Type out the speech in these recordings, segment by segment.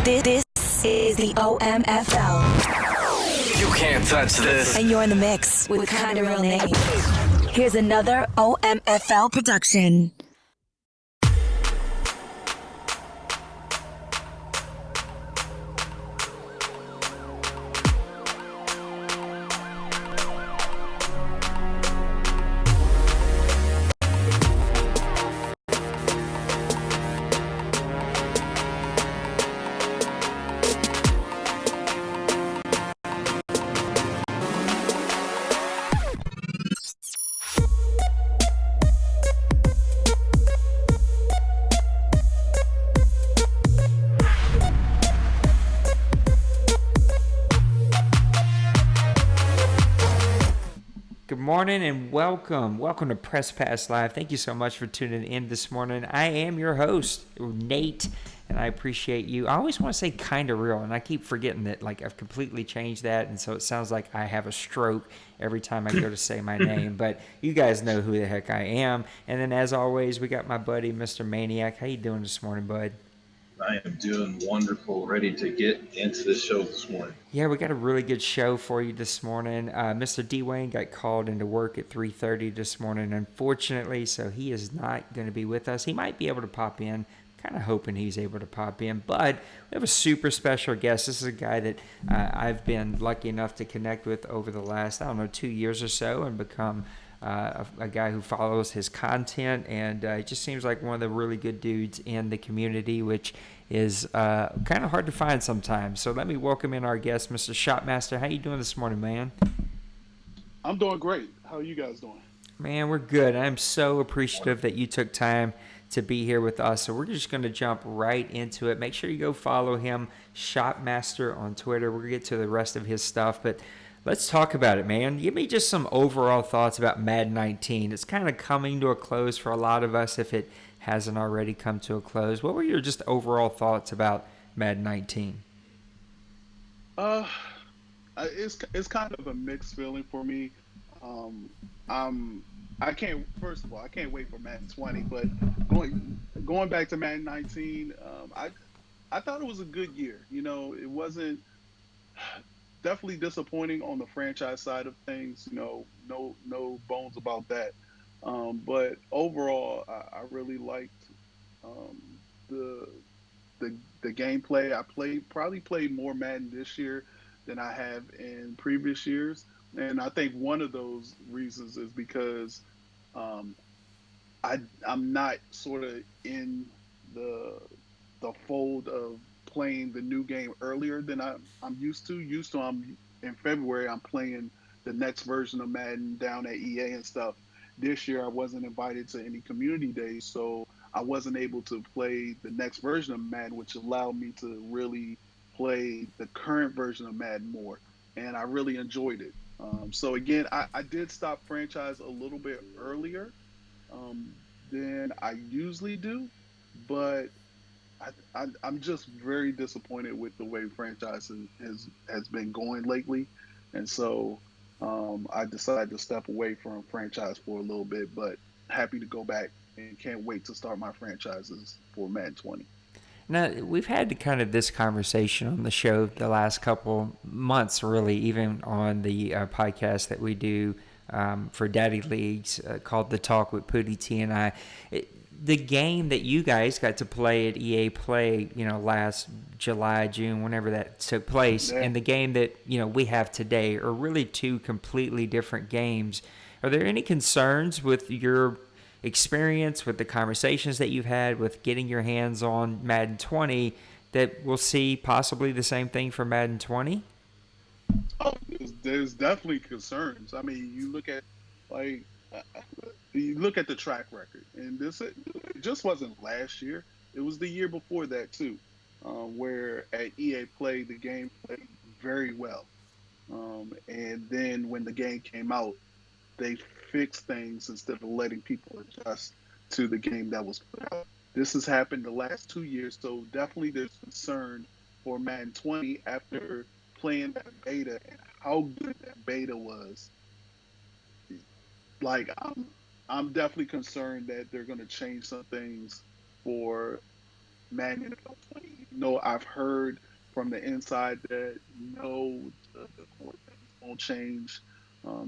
This is the OMFL. You can't touch this. And you're in the mix with Kinda Real Name. Here's another OMFL production. Good morning and welcome to Press Pass Live. Thank you so much for tuning in this morning. I am your host, Nate, and I appreciate you. I always want to say Kinda Real, and I keep forgetting that I've completely changed that, and so it sounds like I have a stroke every time I go to say my name, but you guys know who the heck I am. And then as always, we got my buddy, Mr. Maniac. How you doing this morning, bud? I am doing wonderful, ready to get into the show this morning. Yeah, we got a really good show for you this morning. Mr. D. Wayne got called into work at 3:30 this morning, unfortunately, so he is not going to be with us. He might be able to pop in. Kind of hoping he's able to pop in, but we have a super special guest. This is a guy that I've been lucky enough to connect with over the last, 2 years or so, and become a guy who follows his content, and it just seems like one of the really good dudes in the community, which is kind of hard to find sometimes. So let me welcome in our guest, Mr. ShopMaster. How you doing this morning, man? I'm doing great. How are you guys doing? Man, we're good. I'm so appreciative that you took time to be here with us. So we're just going to jump right into it. Make sure you go follow him, ShopMaster, on Twitter. We're going to get to the rest of his stuff, but let's talk about it, man. Give me just some overall thoughts about Madden 19. It's kind of coming to a close for a lot of us if it hasn't already come to a close. What were your just overall thoughts about Madden 19? It's kind of a mixed feeling for me. I can't. First of all, I can't wait for Madden 20. But going back to Madden 19, I thought it was a good year. You know, it wasn't definitely disappointing on the franchise side of things. You know, no bones about that. But overall, I really liked the the gameplay. Probably played more Madden this year than I have in previous years, and I think one of those reasons is because I'm not sort of in the fold of playing the new game earlier than I'm used to. I'm in February. I'm playing the next version of Madden down at EA and stuff. This year I wasn't invited to any community days, so I wasn't able to play the next version of Madden, which allowed me to really play the current version of Madden more, and I really enjoyed it. So again, I did stop franchise a little bit earlier um, than I usually do, but I'm just very disappointed with the way franchise has been going lately, and so I decided to step away from franchise for a little bit. But happy to go back and can't wait to start my franchises for Madden 20. Now, we've had kind of this conversation on the show the last couple months, really, even on the podcast that we do for Daddy Leagues called The Talk with Pootie T and I. The game that you guys got to play at EA Play, last July, June, whenever that took place, and the game that, we have today are really two completely different games. Are there any concerns with your experience, with the conversations that you've had with getting your hands on Madden 20, that we'll see possibly the same thing for Madden 20? Oh, there's definitely concerns. I mean, like uh, you look at the track record, and it just wasn't last year. It was the year before that too, where at EA Play the game played very well, and then when the game came out, they fixed things instead of letting people adjust to the game that was put out. This has happened the last 2 years, so definitely there's concern for Madden 20 after playing that beta and how good that beta was. Like I'm definitely concerned that they're going to change some things for Madden NFL 20. No, I've heard from the inside that no, the core things won't change.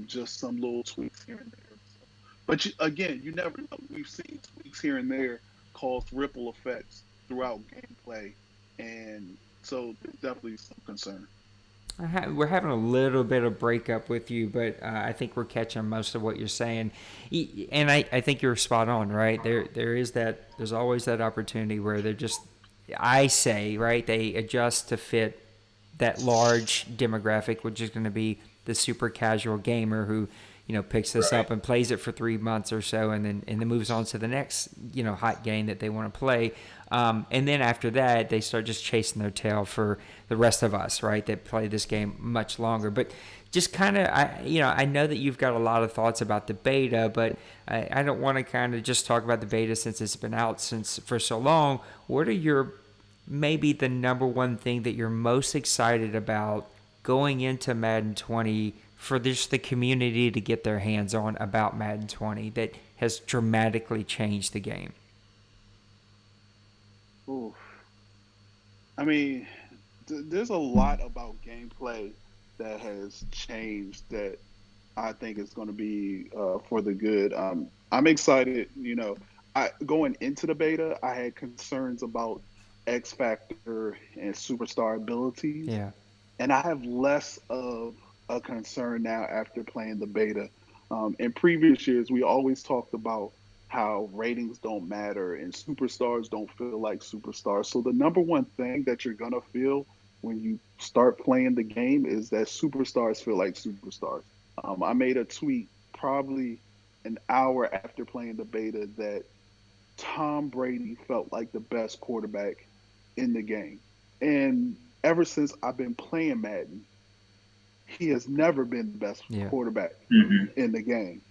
Just some little tweaks here and there. So, but again, you never know. We've seen tweaks here and there cause ripple effects throughout gameplay, and so there's definitely some concern. We're having a little bit of breakup with you, but I think we're catching most of what you're saying, and I think you're spot on. Right there is that. There's always that opportunity where they're just, I say, right, they adjust to fit that large demographic, which is going to be the super casual gamer who, picks this Right. up and plays it for 3 months or so, and then moves on to the next, hot game that they want to play. And then after that, they start just chasing their tail for the rest of us, right? That play this game much longer. But just kind of, I know that you've got a lot of thoughts about the beta, but I don't want to kind of just talk about the beta since it's been out since for so long. What are your maybe the number one thing that you're most excited about going into Madden 20 for just the community to get their hands on about Madden 20 that has dramatically changed the game? Oof. I mean, there's a lot about gameplay that has changed that I think is going to be for the good. I'm excited. I going into the beta, I had concerns about X Factor and superstar abilities, Yeah. and I have less of a concern now after playing the beta. In previous years, we always talked about how ratings don't matter and superstars don't feel like superstars. So the number one thing that you're gonna feel when you start playing the game is that superstars feel like superstars. I made a tweet probably an hour after playing the beta that Tom Brady felt like the best quarterback in the game. And ever since I've been playing Madden, he has never been the best Yeah. quarterback Hmm. in the game.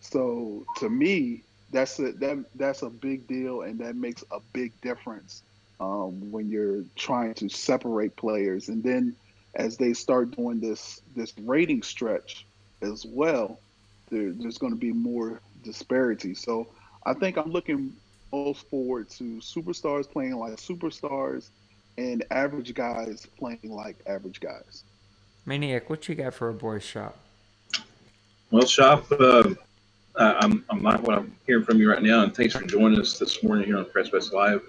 So to me, that's a big deal, and that makes a big difference when you're trying to separate players. And then as they start doing this rating stretch as well, there's going to be more disparity. So I think I'm looking most forward to superstars playing like superstars and average guys playing like average guys. Maniac, what you got for a boys shop? Well, Shop, I'm not what I'm hearing from you right now, and thanks for joining us this morning here on Press West Live.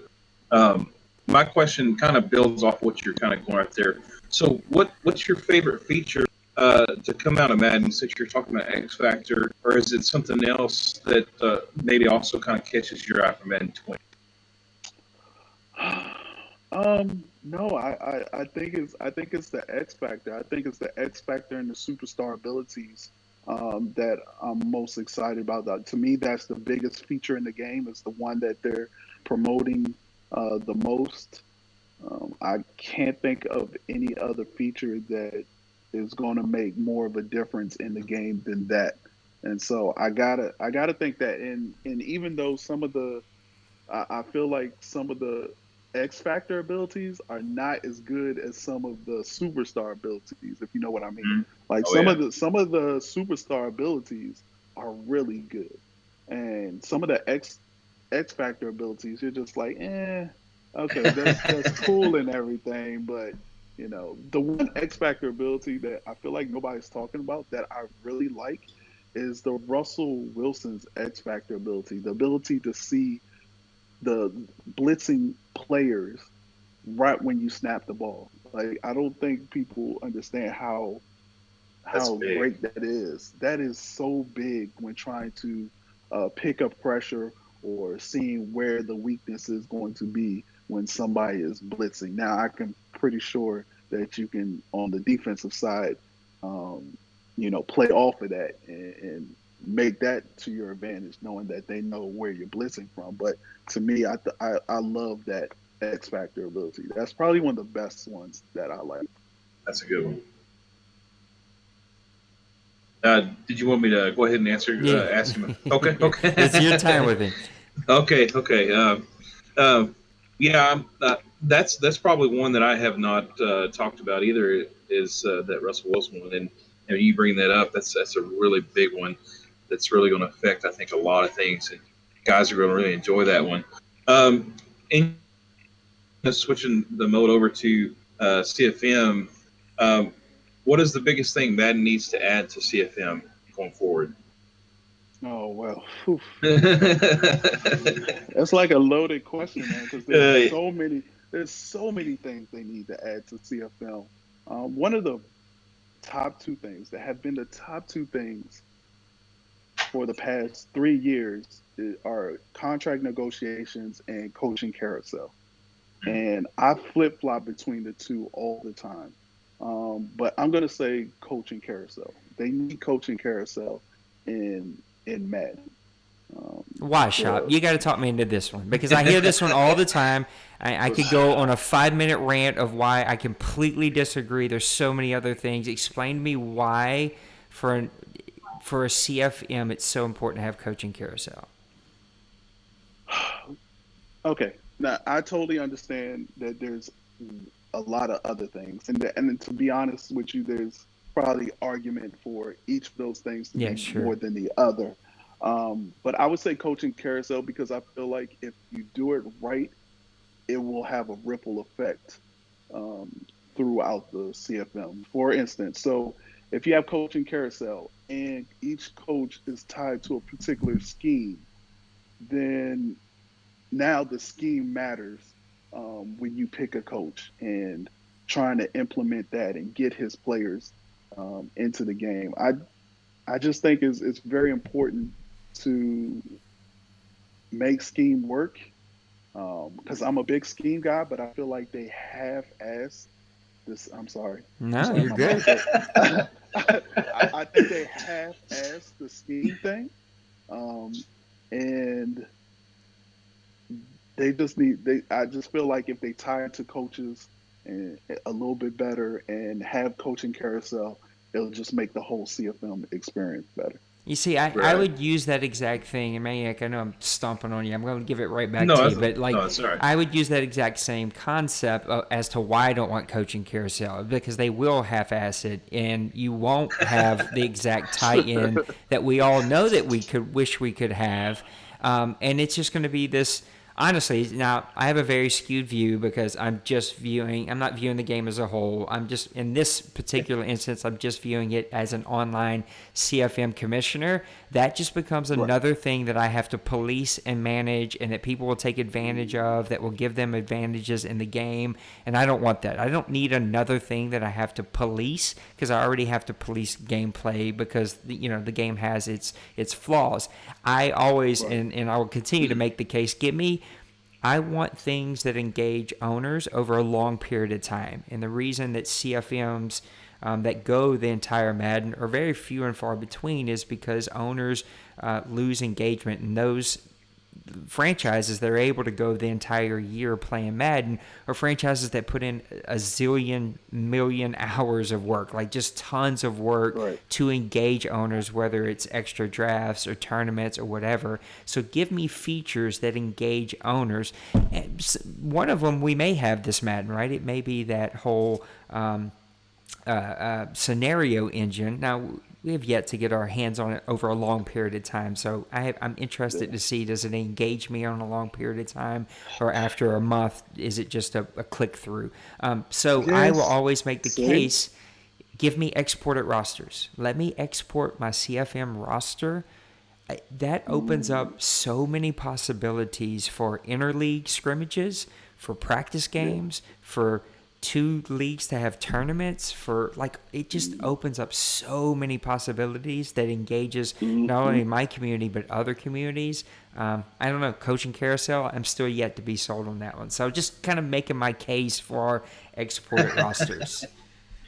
Um, my question kind of builds off what you're kind of going right there. So, what's your favorite feature to come out of Madden since you're talking about X Factor, or is it something else that maybe also kind of catches your eye from Madden 20? No, I think it's the X factor. I think it's the X factor and the superstar abilities that I'm most excited about. To me, that's the biggest feature in the game. It's the one that they're promoting the most. I can't think of any other feature that is going to make more of a difference in the game than that. And so I gotta think that. And even though I feel like some of the X Factor abilities are not as good as some of the superstar abilities, if you know what I mean. Mhm. Like Oh yeah, some of the superstar abilities are really good, and some of the X Factor abilities, you're just like, okay, that's cool and everything, but the one X Factor ability that I feel like nobody's talking about that I really like is the Russell Wilson's X Factor ability, the ability to see the blitzing players right when you snap the ball. Like I don't think people understand that's how big. great that is. That is so big when trying to pick up pressure or seeing where the weakness is going to be when somebody is blitzing. Now I can pretty sure that you can on the defensive side, um, play off of that and make that to your advantage, knowing that they know where you're blitzing from. But to me, I love that X factor ability. That's probably one of the best ones that I like. That's a good one. Did you want me to go ahead and answer? Yeah. Ask him. Okay, It's your time okay, with him. okay. Uh, yeah, that's probably one that I have not talked about either. Is that Russell Wilson one? And you bring that up. That's a really big one. That's really going to affect, I think, a lot of things, and guys are going to really enjoy that one. Um, and switching the mode over to CFM, um, what is the biggest thing Madden needs to add to CFM going forward? Oh well, whew. uh, That's like a loaded question, man, because there's so many things they need to add to CFL. One of the top two things that have been the top two things for the past 3 years are contract negotiations and coaching carousel. And I flip flop between the two all the time. But I'm gonna say coaching carousel. They need coaching carousel in Madden. Um, Why, Shop? the You got to talk me into this one because I hear this one all the time. I could go on a 5-minute rant of why I completely disagree. There's so many other things. Explain to me why, for a CFM, it's so important to have coaching carousel. Okay, now I totally understand that there's a lot of other things, and then to be honest with you, there's probably argument for each of those things to Yeah, be more sure. than the other. But I would say coaching carousel because I feel like if you do it right, it will have a ripple effect um, throughout the CFM. For instance, so if you have coaching carousel and each coach is tied to a particular scheme, then now the scheme matters when you pick a coach and trying to implement that and get his players into the game. I just think it's very important to make scheme work because I'm a big scheme guy, but I feel like they half-ass this. I'm No, sorry, you're my good. mindset. I think they half-ass the scheme thing, um, and they just need they I just feel like if they tie it to coaches and a little bit better and have coaching carousel, it'll just make the whole CFM experience better. You see, I right. would use that exact thing, and Maniac, I know I'm stomping on you. I'm going to give it right back No, to you. that's But, like, no, that's all right. I would use that exact same concept as to why I don't want coaching carousel, because they will half-ass it, and you won't have the exact tie-in that we all know that we could wish we could have. And it's just going to be this. Honestly, now I have a very skewed view because I'm not viewing the game as a whole. I'm just, in this particular instance, I'm just viewing it as an online CFM commissioner. That just becomes Right. another thing that I have to police and manage, and that people will take advantage of, that will give them advantages in the game. And I don't want that. I don't need another thing that I have to police, because I already have to police gameplay because the game has its flaws. I always, Right. and I will continue to make the case, I want things that engage owners over a long period of time. And the reason that CFMs that go the entire Madden are very few and far between is because owners lose engagement, and those franchises that are able to go the entire year playing Madden are franchises that put in a zillion million hours of work, like just tons of work Right. to engage owners, whether it's extra drafts or tournaments or whatever. So give me features that engage owners. And one of them, we may have this Madden, right? It may be that whole scenario engine. Now, we have yet to get our hands on it over a long period of time, so I'm interested Yeah. to see, does it engage me on a long period of time, or after a month, is it just a click through? So I will Yes. always make the See? case, give me exported rosters. Let me export my CFM roster. That opens Ooh. up so many possibilities for interleague scrimmages, for practice Yeah. games, for two leagues to have tournaments, for, like, it just opens up so many possibilities that engages not Mm-hmm. only my community but other communities. I don't know, coaching carousel, I'm still yet to be sold on that one. So just kind of making my case for exported rosters.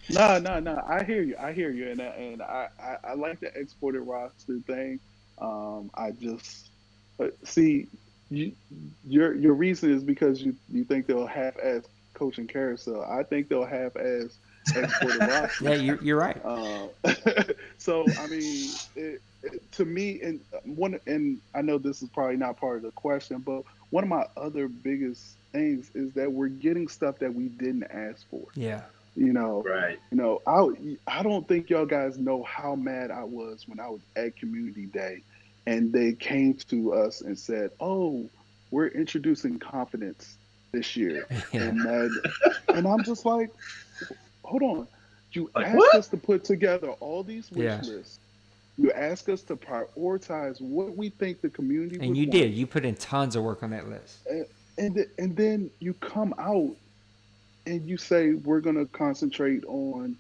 No, no, no. I hear you. I hear you, and I like the exported roster thing. I just see you. Your reason is because you think they'll half-ass coaching carousel. I think they'll half-ass exported Yeah, rosters. you're right. Uh, so I mean, to me, and I know this is probably not part of the question, but one of my other biggest things is that we're getting stuff that we didn't ask for. Yeah. You know, Right. I don't think y'all guys know how mad I was when I was at Community Day, and they came to us and said, "Oh, we're introducing confidence this year Yeah. in Madden, and I'm just like, hold on. You Like ask what? us to put together all these wish Yeah. lists. You ask us to prioritize what we think the community And would you want, did. You put in tons of work on that list. and then you come out and you say we're going to concentrate on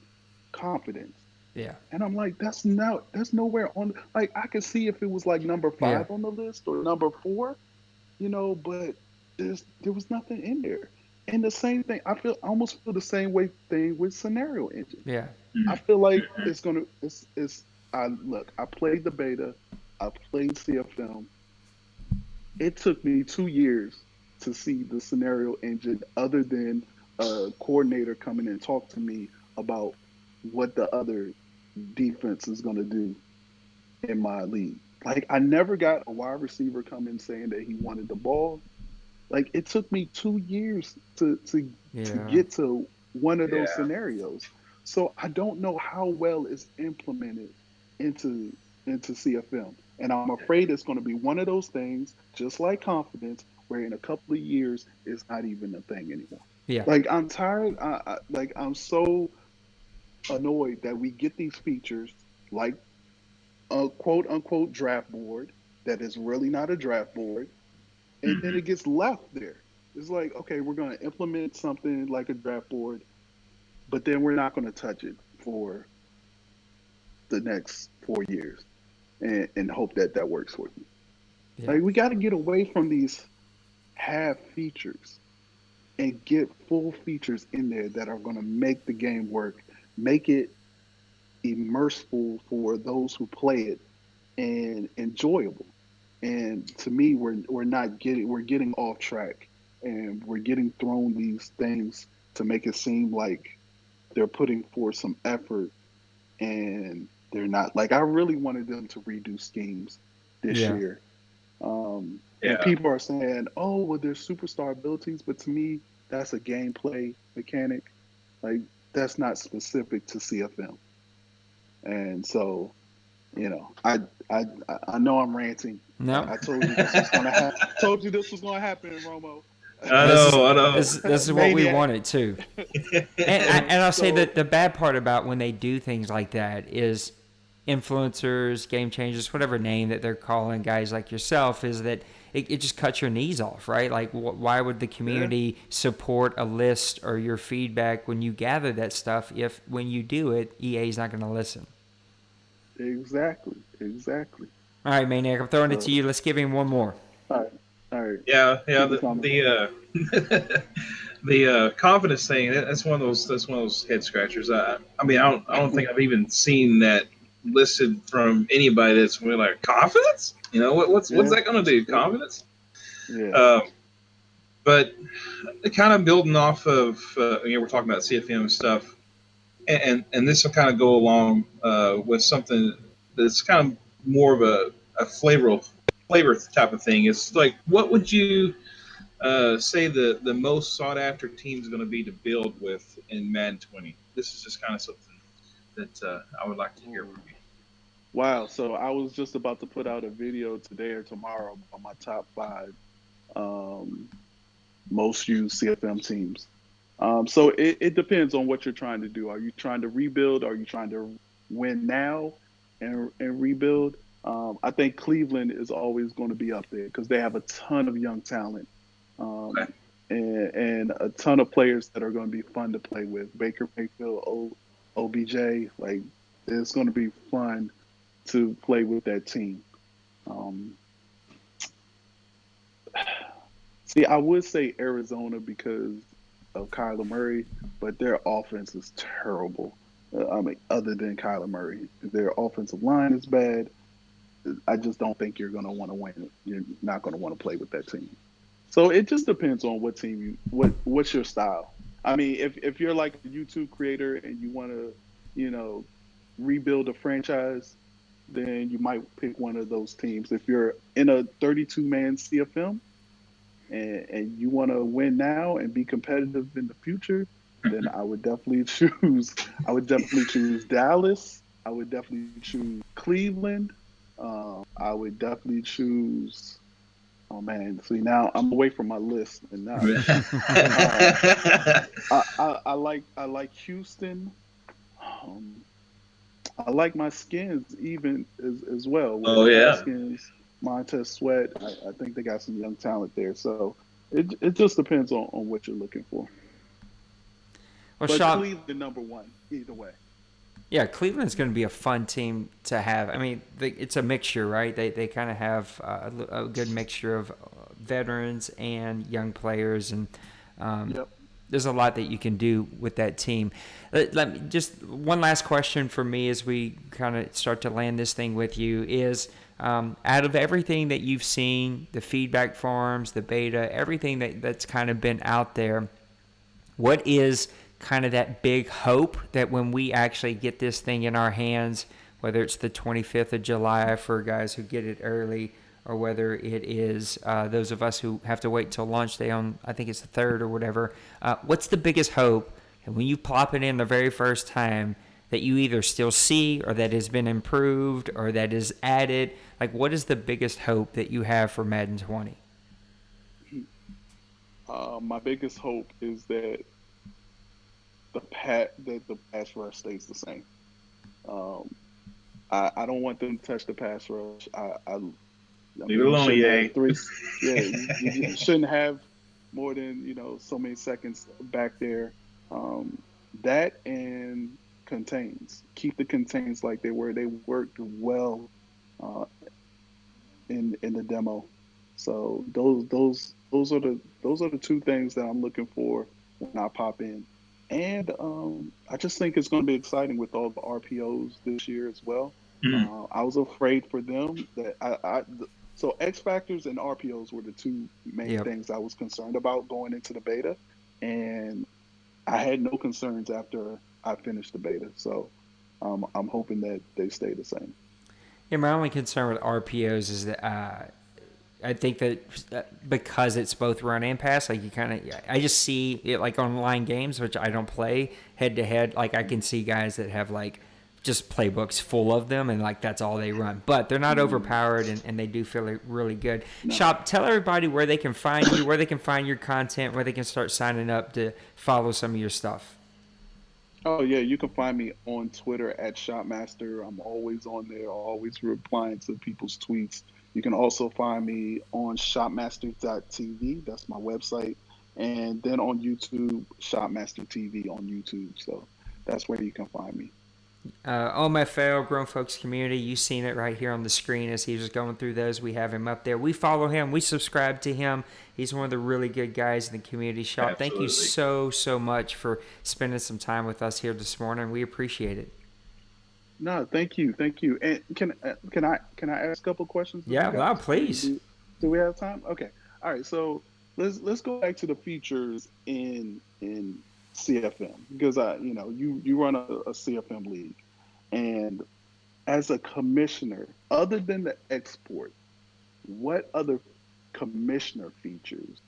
confidence. Yeah. And I'm like, that's nowhere on. Like, I could see if it was like number Yeah. 5 on the list or number 4, but there was nothing in there. And the same thing, I almost feel the same way thing with scenario engine. Yeah. I feel like it's gonna it's I look, I played the beta, I played CFM. It took me 2 years to see the scenario engine other than a coordinator coming and talk to me about what the other defense is gonna do in my league. Like, I never got a wide receiver coming saying that he wanted the ball. Like, it took me 2 years to Yeah. get to one of those Yeah. scenarios. So I don't know how well it's implemented into CFM. And I'm afraid it's going to be one of those things, just like confidence, where in a couple of years it's not even a thing anymore. Yeah. Like, I'm tired. I'm so annoyed that we get these features like a quote unquote draft board that is really not a draft board, and then it gets left there. It's like, okay, we're going to implement something like a draft board, but then we're not going to touch it for the next 4 years and hope that that works for you. Yeah. Like, we got to get away from these half features and get full features in there that are going to make the game work, make it immersive for those who play it and enjoyable. And to me, we're getting off track, and we're getting thrown these things to make it seem like they're putting forth some effort, and they're not. Like, I really wanted them to redo schemes this Yeah. year. And Yeah. people are saying, "Oh, well, there's superstar abilities," but to me, that's a gameplay mechanic. Like, that's not specific to CFM. And so, I I know I'm ranting. No. I told you this was gonna happen. Told you this was gonna happen, Romo. I This is know. I know. this is what we Maniac. wanted too. And I'll say So that the bad part about when they do things like that is influencers, game changers, whatever name that they're calling guys like yourself, is that it just cuts your knees off, right? Like, why would the yeah, community support a list or your feedback when you gather that stuff if when you do it, EA is not going to listen? exactly. All right, Maniac, I'm throwing it So to you. Let's give him one more. all right, all right. Yeah. Yeah. Keep it The coming. the confidence thing. That's one of those. That's one of those head scratchers. I mean, I don't think I've even seen that listed from anybody that's really like confidence. What's Yeah, that going to do? yeah, Confidence. yeah. Um, but kind of building off of we're talking about CFM stuff, and this will kind of go along with something that's kind of more of a flavor type of thing. It's like, what would you say the most sought after team is going to be to build with in Madden 20? This is just kind of something that I would like to hear from you. Wow. So I was just about to put out a video today or tomorrow on my top 5 um, most used CFM teams. So it depends on what you're trying to do. Are you trying to rebuild? Are you trying to win now and rebuild? I think Cleveland is always going to be up there because they have a ton of young talent, um, Okay. and a ton of players that are going to be fun to play with. Baker Mayfield, OBJ, like, it's going to be fun to play with that team. Um, See, I would say Arizona because of Kyler Murray, but their offense is terrible. I mean, other than Kyler Murray, their offensive line is bad. I just don't think you're going to want to win. You're not going to want to play with that team. So it just depends on what team what's your style. I mean, if you're like a YouTube creator and you want to, you know, rebuild a franchise, then you might pick one of those teams. If you're in a 32-man CFM, and you want to win now and be competitive in the future, then I would definitely choose. I would definitely choose Dallas. I would definitely choose Cleveland. I would definitely choose Oh man, see now I'm away from my list, and now I like Houston. Um, I like my skins even as well Oh with yeah. Haskins, Montez Sweat. I think they got some young talent there. So it just depends on what you're looking for. Well, But Shop, Cleveland number one either way. yeah, Cleveland's going to be a fun team to have. I mean, it's a mixture, right? They kind of have a good mixture of veterans and young players, and Yep. there's a lot that you can do with that team. Let me just one last question for me as we kind of start to land this thing with you is out of everything that you've seen, the feedback forums, the beta, everything that's kind of been out there, what is kind of that big hope that when we actually get this thing in our hands, whether it's the 25th of July for guys who get it early, or whether it is those of us who have to wait till launch day on, I think it's the 3rd or whatever, what's the biggest hope? And when you plop it in the very first time, that you either still see or that has been improved or that is added, like what is the biggest hope that you have for Madden 20? My biggest hope is that the pass rush stays the same. Um, I don't want them to touch the pass rush. I Leave it mean, you alone, shouldn't yay. have three. Yeah, you shouldn't have more than so many seconds back there. Um, that and contains. Keep the contains like they were. They worked well uh, in the demo. So those are the two things that I'm looking for when I pop in. And I just think it's going to be exciting with all the RPOs this year as well. Mm. I was afraid for them that so X Factors and RPOs were the two main Yep. things I was concerned about going into the beta, and I had no concerns after I finished the beta. So I'm hoping that they stay the same. Yeah, my only concern with RPOs is that I think that because it's both run and pass, like you kind of, I just see it like online games, which I don't play head to head. Like I can see guys that have like just playbooks full of them, and like that's all they run. But they're not overpowered, and they do feel really good. No. Shop, tell everybody where they can find you, where they can find your content, where they can start signing up to follow some of your stuff. Oh yeah, you can find me on Twitter at ShopMaster. I'm always on there, always replying to people's tweets. You can also find me on ShopMaster.tv. That's my website, and then on YouTube, ShopMaster TV on YouTube. So that's where you can find me. OMFL, Grown Folks Community, you've seen it right here on the screen as he was going through those. We have him up there. We follow him. We subscribe to him. He's one of the really good guys in the community. Shop, Absolutely. thank you so much for spending some time with us here this morning. We appreciate it. No, thank you. And can I ask a couple questions? Yeah, wow, please. Do we have time? Okay. All right. So let's go back to the features in CFM because you run a CFM league, and as a commissioner, other than the export, what other commissioner features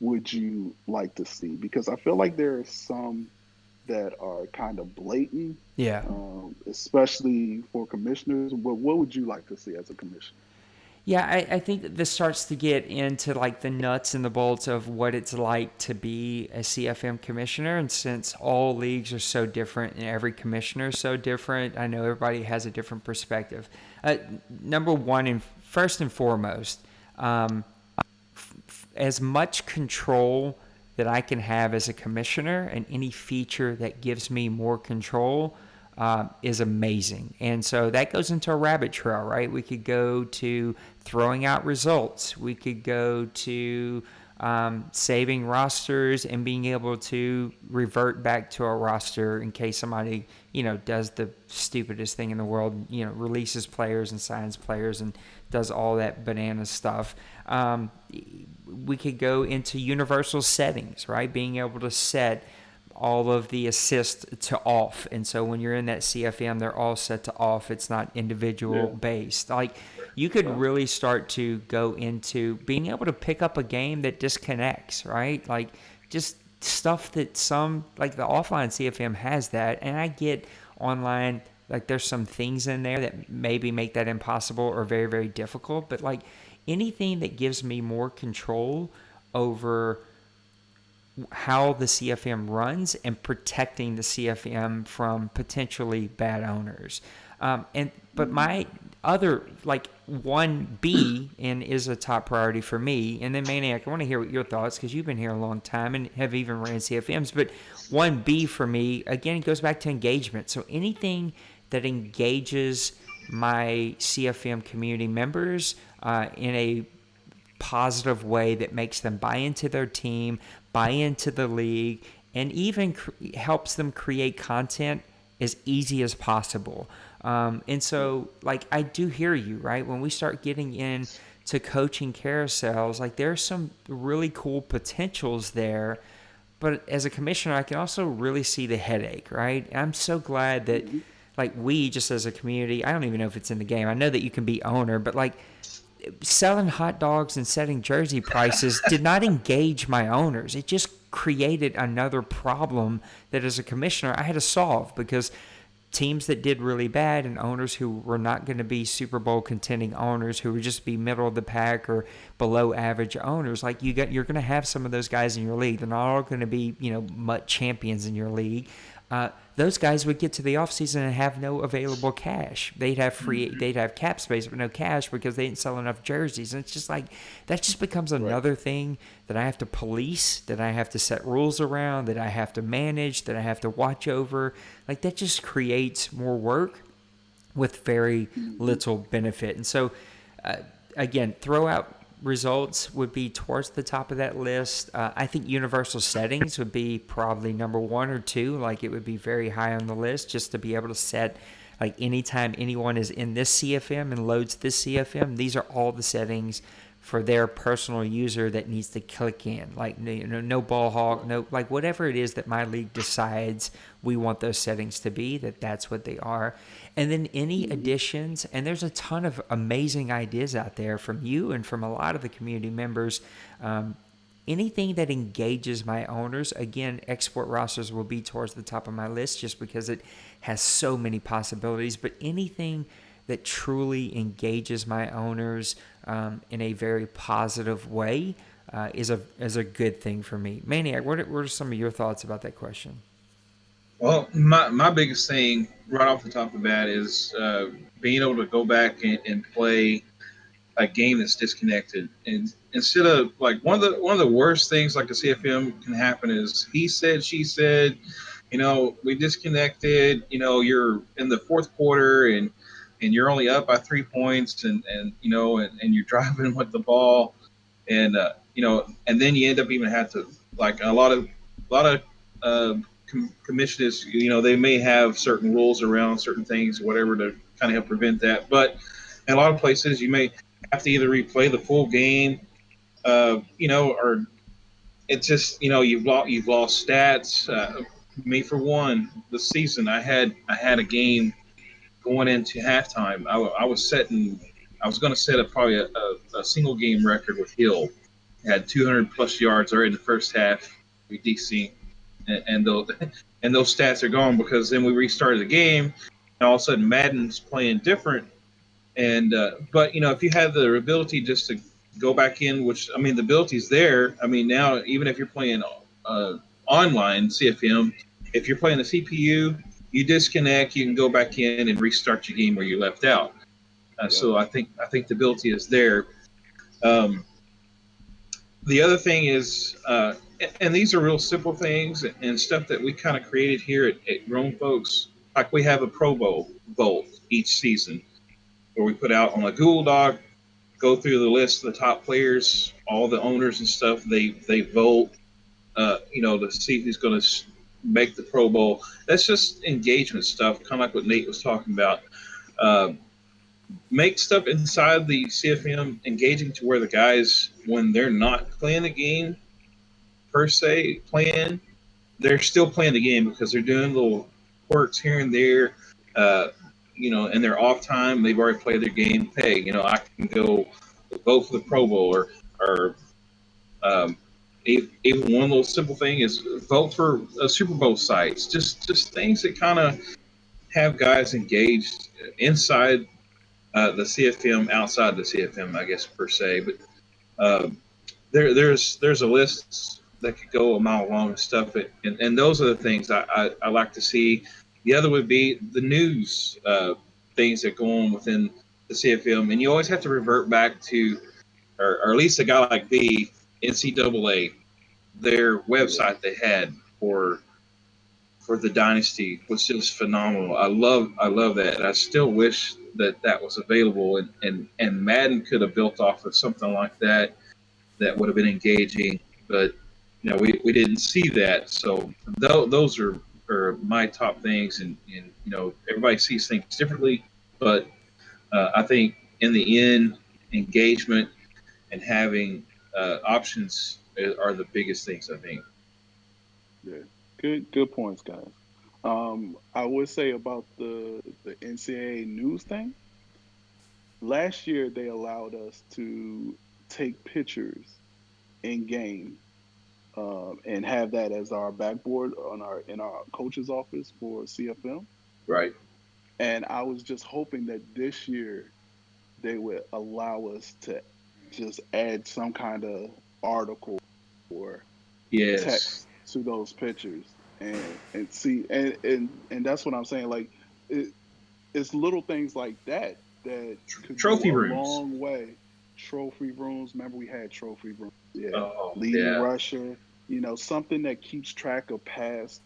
would you like to see? Because I feel like there are some that are kind of blatant, Yeah. especially for commissioners. What would you like to see as a commissioner? Yeah, I think that this starts to get into like the nuts and the bolts of what it's like to be a CFM commissioner. And since all leagues are so different and every commissioner is so different, I know everybody has a different perspective. Number one, and first and foremost, as much control that I can have as a commissioner and any feature that gives me more control is amazing. And so that goes into a rabbit trail, right? We could go to throwing out results. We could go to saving rosters and being able to revert back to a roster in case somebody, does the stupidest thing in the world, releases players and signs players and does all that banana stuff. We could go into universal settings, right? Being able to set all of the assists to off. And so when you're in that CFM, they're all set to off. It's not individual based. Like you could really start to go into being able to pick up a game that disconnects, right? Like just stuff that like the offline CFM has that. And I get online, like there's some things in there that maybe make that impossible or very, very difficult. But like anything that gives me more control over how the CFM runs and protecting the CFM from potentially bad owners. But my other, like, 1B and is a top priority for me. And then Maniac, I want to hear what your thoughts, because you've been here a long time and have even ran CFMs. But 1B for me, again, goes back to engagement. So anything that engages my CFM community members in a positive way that makes them buy into their team, buy into the league, and even helps them create content as easy as possible. And so, like, I do hear you, right? When we start getting into coaching carousels, like, there's some really cool potentials there. But as a commissioner, I can also really see the headache, right? I'm so glad that, like, we just as a community, I don't even know if it's in the game. I know that you can be owner, but, like, selling hot dogs and setting jersey prices did not engage my owners. It just created another problem that as a commissioner I had to solve, because teams that did really bad and owners who were not going to be Super Bowl contending owners, who would just be middle of the pack or below average owners, like, you're going to have some of those guys in your league. They're not all going to be, MUT champions in your league. Those guys would get to the offseason and have no available cash. They'd have cap space but no cash because they didn't sell enough jerseys. And it's just like, that just becomes another thing that I have to police, that I have to set rules around, that I have to manage, that I have to watch over. Like, that just creates more work with very little benefit. And so, again, throw out results would be towards the top of that list. I think universal settings would be probably number 1 or 2. Like, it would be very high on the list, just to be able to set, like, anytime anyone is in this CFM and loads this CFM, these are all the settings for their personal user that needs to click in. Like, no ball hawk, no, like, whatever it is that my league decides we want those settings to be, that's what they are. And then any additions, and there's a ton of amazing ideas out there from you and from a lot of the community members. Anything that engages my owners, again, export rosters will be towards the top of my list just because it has so many possibilities. But anything that truly engages my owners in a very positive way is a good thing for me. Maniac, what are some of your thoughts about that question? Well, my biggest thing right off the top of the bat is being able to go back and play a game that's disconnected. And instead of, like, one of the worst things like a CFM can happen is he said, she said, we disconnected, you're in the fourth quarter and you're only up by 3 points and you're driving with the ball and and then you end up even have to, like, a lot of commissioners, they may have certain rules around certain things, whatever, to kind of help prevent that. But in a lot of places, you may have to either replay the full game, or it's just, you've lost stats. Me, for one, this season, I had a game going into halftime. I was going to set probably a single game record with Hill. Had 200 plus yards already in the first half with DC, and those stats are gone because then we restarted the game, and all of a sudden Madden's playing different. And but if you have the ability just to go back in, which, I mean, the ability's there. I mean, now even if you're playing online CFM, if you're playing the CPU, you disconnect, you can go back in and restart your game where you left out. So I think the ability is there. The other thing is, and these are real simple things and stuff that we kind of created here at Grown Folks. Like, we have a Pro Bowl vote each season where we put out on a Google Doc, go through the list of the top players, all the owners and stuff. They vote, to see who's going to make the Pro Bowl. That's just engagement stuff, kind of like what Nate was talking about. Make stuff inside the CFM engaging to where the guys, when they're not playing the game per se, they're still playing the game because they're doing little quirks here and there. In their off time, they've already played their game. Hey, I can go vote for the Pro Bowl, or even one little simple thing is vote for Super Bowl sites. Just things that kind of have guys engaged inside the CFM outside the CFM, I guess per se. But there's a list that could go a mile long and stuff. And those are the things I like to see. The other would be the news things that go on within the CFM, and you always have to revert back to, or at least a guy like the NCAA, their website they had for the dynasty was just phenomenal. I love that. And I still wish that was available, and Madden could have built off of something like that would have been engaging, but we didn't see that. So those are my top things, and everybody sees things differently, but I think in the end, engagement and having options are the biggest things. I think. Yeah, good points, guys. I would say about the NCAA news thing. Last year, they allowed us to take pictures in game and have that as our backboard in our coach's office for CFM. Right. And I was just hoping that this year they would allow us to just add some kind of article or Yes. text to those pictures and see and that's what I'm saying. Like it, it's little things like that that could Trophy go a rooms. long way. Trophy rooms. Remember we had trophy rooms. Yeah, Oh leading yeah. rusher. Something that keeps track of past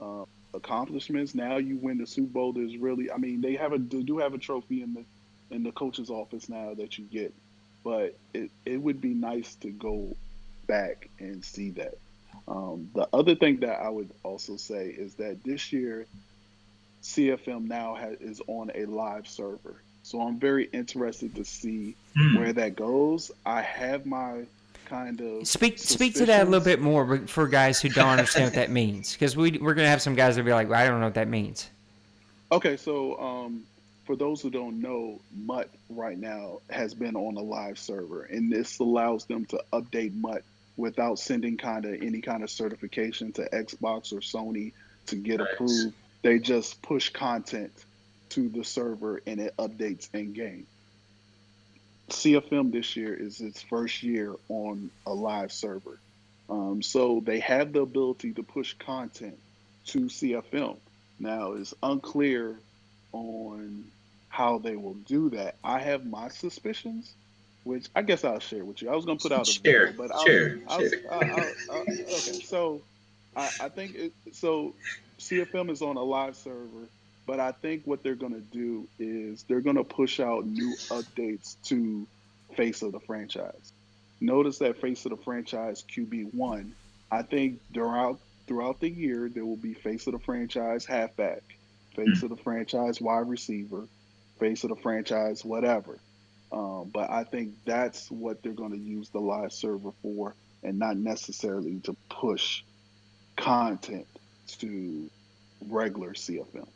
uh, accomplishments. Now you win the Super Bowl. There's really, I mean, they do have a trophy in the coach's office now that you get, but it would be nice to go back and see that. The other thing that I would also say is that this year CFM now is on a live server. So I'm very interested to see Hmm. where that goes. I have my kind of Speak to that a little suspicions. bit more for guys who don't understand what that means, because we're gonna have some guys that be like, well, I don't know what that means. Okay, so for those who don't know, Mutt right now has been on a live server, and this allows them to update Mutt without sending any kind of certification to Xbox or Sony to get Nice. approved. They just push content to the server and it updates in game. CFM this year is its first year on a live server. So they have the ability to push content to CFM. Now, it's unclear on how they will do that. I have my suspicions, which I guess I'll share with you. I was going to put out a video, Share, but share, I'll, share. okay. So I think so CFM is on a live server, but I think what they're going to do is they're going to push out new updates to Face of the Franchise. Notice that Face of the Franchise QB1. I think throughout the year there will be Face of the Franchise halfback, Face of the Franchise wide receiver, Face of the Franchise whatever. But I think that's what they're going to use the live server for, and not necessarily to push content to regular CFM.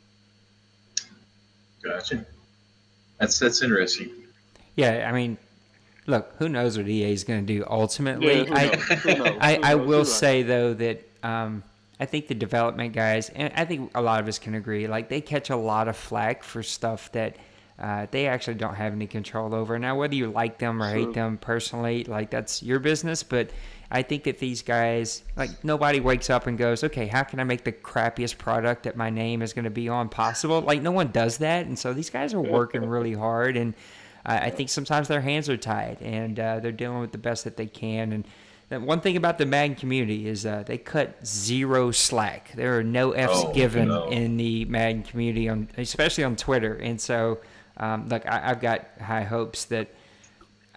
Gotcha. That's interesting. Yeah, I mean, look, who knows what EA is going to do Yeah, ultimately. who knows? Who knows? Who I knows? will You're right. say though that I think the development guys, and I think a lot of us can agree, like they catch a lot of flack for stuff that they actually don't have any control over. Now, whether you like them or hate True. them personally, like that's your business. But I think that these guys, like nobody wakes up and goes, okay, how can I make the crappiest product that my name is going to be on possible? Like no one does that, and so these guys are working really hard and. I think sometimes their hands are tied, and they're dealing with the best that they can. And one thing about the Madden community is they cut zero slack. There are no Fs Oh given no. in the Madden community, especially on Twitter. And so, look, I've got high hopes that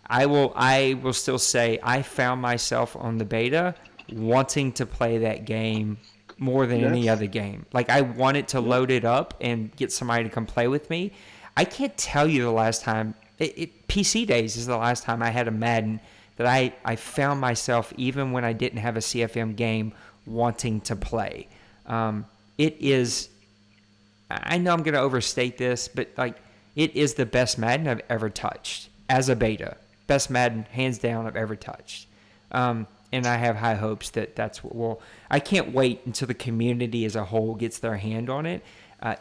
I will still say I found myself on the beta wanting to play that game more than any That's other game. Like I wanted to yep. load it up and get somebody to come play with me. I can't tell you the last time. PC days is the last time I had a Madden that I found myself, even when I didn't have a CFM game, wanting to play. It is, I know I'm going to overstate this, but like it is the best Madden I've ever touched as a beta. Best Madden, hands down, I've ever touched. And I have high hopes that that's what will. I can't wait until the community as a whole gets their hand on it.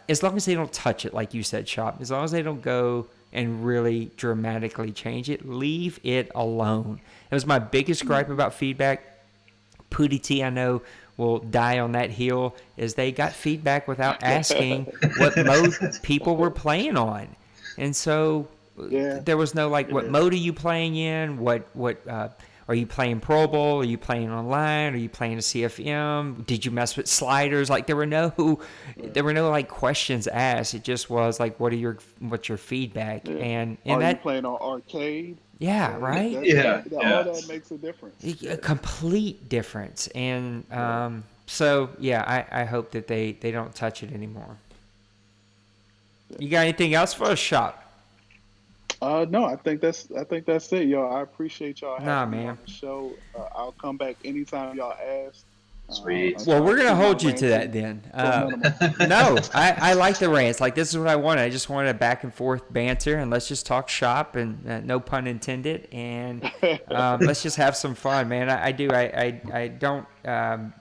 As long as they don't touch it, like you said, Shop. As long as they don't go and really dramatically change it. Leave it alone. It was my biggest gripe about feedback. Pootie T, I know, will die on that hill, is they got feedback without asking what mode people were playing on. And so Yeah. there was no like, what mode are you playing in? What are you playing Pro Bowl? Are you playing online? Are you playing a CFM? Did you mess with sliders? Like there were no like questions asked. It just was like, what's your feedback? Yeah. And Are that you playing on arcade? yeah, right. All that makes a difference. A complete difference. And so yeah, I hope that they don't touch it anymore. You got anything else for us, Shop? No, I think that's it, y'all. I appreciate y'all having me man. on the show. I'll come back anytime y'all ask. Sweet. Well, we're going to hold you rants to that then. to a minimum. No, I like the rants. Like, this is what I wanted. I just wanted a back and forth banter, and let's just talk shop, and no pun intended, and let's just have some fun, man. I don't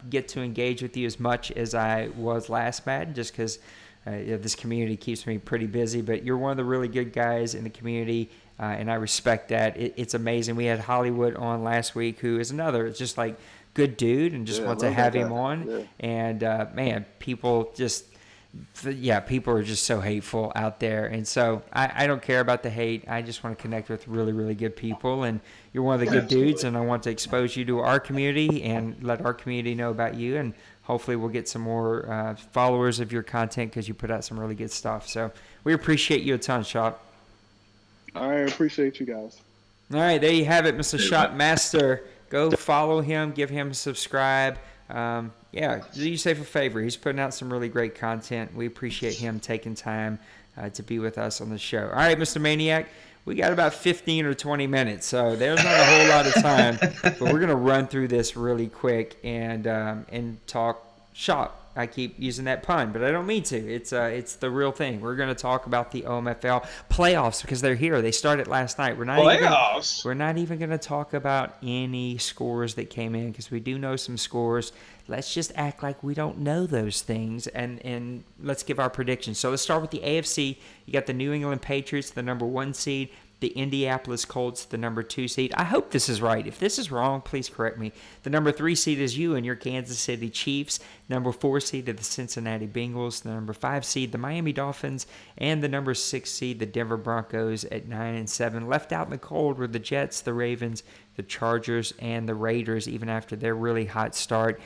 get to engage with you as much as I was last Madden, just because this community keeps me pretty busy, but you're one of the really good guys in the community, and I respect that. It's amazing. We had Hollywood on last week, who is another just like good dude, and just want to have him on. Yeah. And man, people are just so hateful out there, and so I don't care about the hate. I just want to connect with really, really good people, and you're one of the good dudes, and I want to expose you to our community and let our community know about you, and hopefully we'll get some more followers of your content because you put out some really good stuff. So we appreciate you a ton, Shop. I appreciate you guys. All right, there you have it, Mr. ShopMaster. Go follow him, give him a subscribe. Yeah, do yourself a favor. He's putting out some really great content. We appreciate him taking time to be with us on the show. All right, Mr. Maniac, we got about 15 or 20 minutes, so there's not a whole lot of time, but we're going to run through this really quick and talk shop. I keep using that pun, but I don't mean to. It's the real thing. We're going to talk about the OMFL playoffs because they're here. They started last night. We're not even going to talk about any scores that came in because we do know some scores. Let's just act like we don't know those things, and let's give our predictions. So let's start with the AFC. You got the New England Patriots, the number 1 seed. The Indianapolis Colts, the number 2 seed. I hope this is right. If this is wrong, please correct me. The number 3 seed is you and your Kansas City Chiefs. Number 4 seed are the Cincinnati Bengals. The number 5 seed, the Miami Dolphins. And the number 6 seed, the Denver Broncos at 9-7. Left out in the cold were the Jets, the Ravens, the Chargers, and the Raiders, even after their really hot start.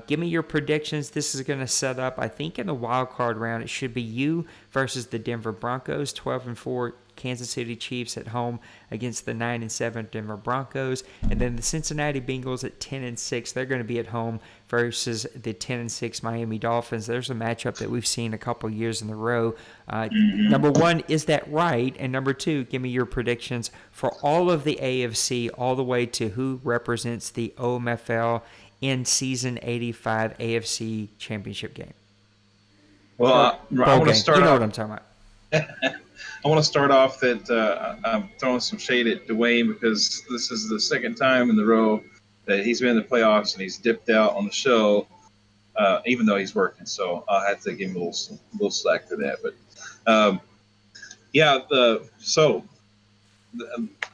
Give me your predictions. This is going to set up, I think, in the wild card round. It should be you versus the Denver Broncos, 12-4 Kansas City Chiefs at home against the 9-7 Denver Broncos, and then the Cincinnati Bengals at 10-6. They're going to be at home versus the 10-6 Miami Dolphins. There's a matchup that we've seen a couple years in a row. Number 1, is that right? And number 2, give me your predictions for all of the AFC, all the way to who represents the OMFL in Season 85 AFC Championship game. Well, I want to start. You know what I'm talking about. I want to start off that I'm throwing some shade at Dwayne because this is the second time in the row that he's been in the playoffs and he's dipped out on the show, even though he's working. So I'll have to give him a little slack for that. But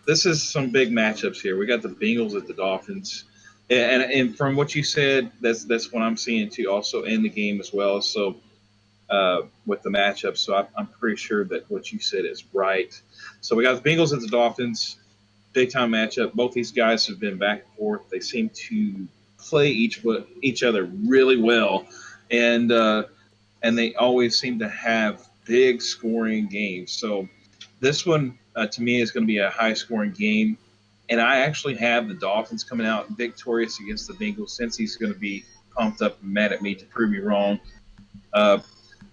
this is some big matchups here. We got the Bengals at the Dolphins, and from what you said, that's what I'm seeing too, also in the game as well. So. With the matchup, so I'm pretty sure that what you said is right. So we got the Bengals and the Dolphins, big time matchup. Both these guys have been back and forth. They seem to play each other really well, and they always seem to have big scoring games. So this one to me is going to be a high scoring game, and I actually have the Dolphins coming out victorious against the Bengals since he's going to be pumped up and mad at me to prove me wrong.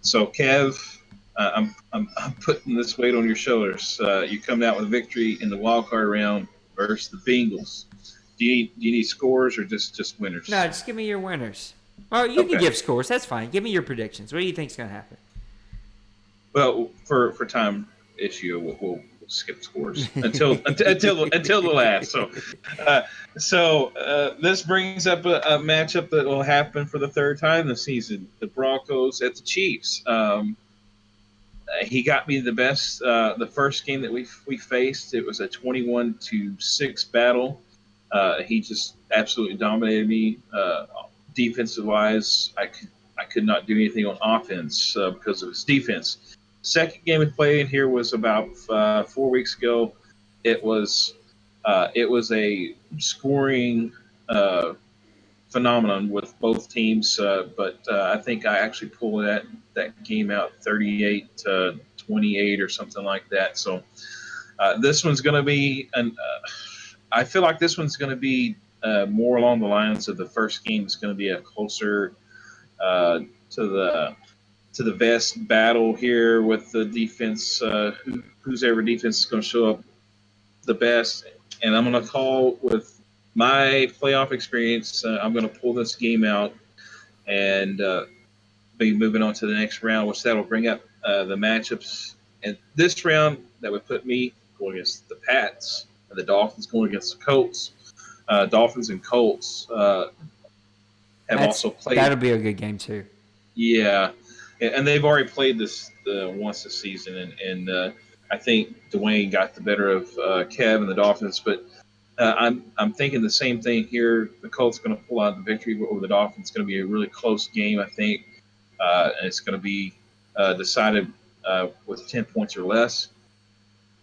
So, Kev, I'm putting this weight on your shoulders. You coming out with a victory in the wild card round versus the Bengals. Do you need scores or just winners? No, just give me your winners. Well, you can give scores. That's fine. Give me your predictions. What do you think's going to happen? Well, for time issue, we'll skip scores until the last. So this brings up a matchup that will happen for the third time this season: the Broncos at the Chiefs. he got me the best. The first game that we faced, it was a 21-6 battle. He just absolutely dominated me. Defensive wise, I could not do anything on offense because of his defense. Second game we played here was about 4 weeks ago. It was a scoring phenomenon with both teams, but I think I actually pulled that game out 38-28 or something like that. So this one's going to be I feel like this one's going to be more along the lines of the first game. It's going to be a closer uh, to the vest battle here with the defense. Whose ever defense is going to show up the best, and I'm going to call with my playoff experience. I'm going to pull this game out and be moving on to the next round, which that'll bring up the matchups. And this round, that would put me going against the Pats and the Dolphins going against the Colts. Dolphins and Colts have also played. That'll be a good game too. Yeah, and they've already played this once this season, and I think Dwayne got the better of Kev and the Dolphins. But I'm thinking the same thing here. The Colts going to pull out the victory over the Dolphins. It's going to be a really close game, I think, and it's going to be decided with 10 points or less.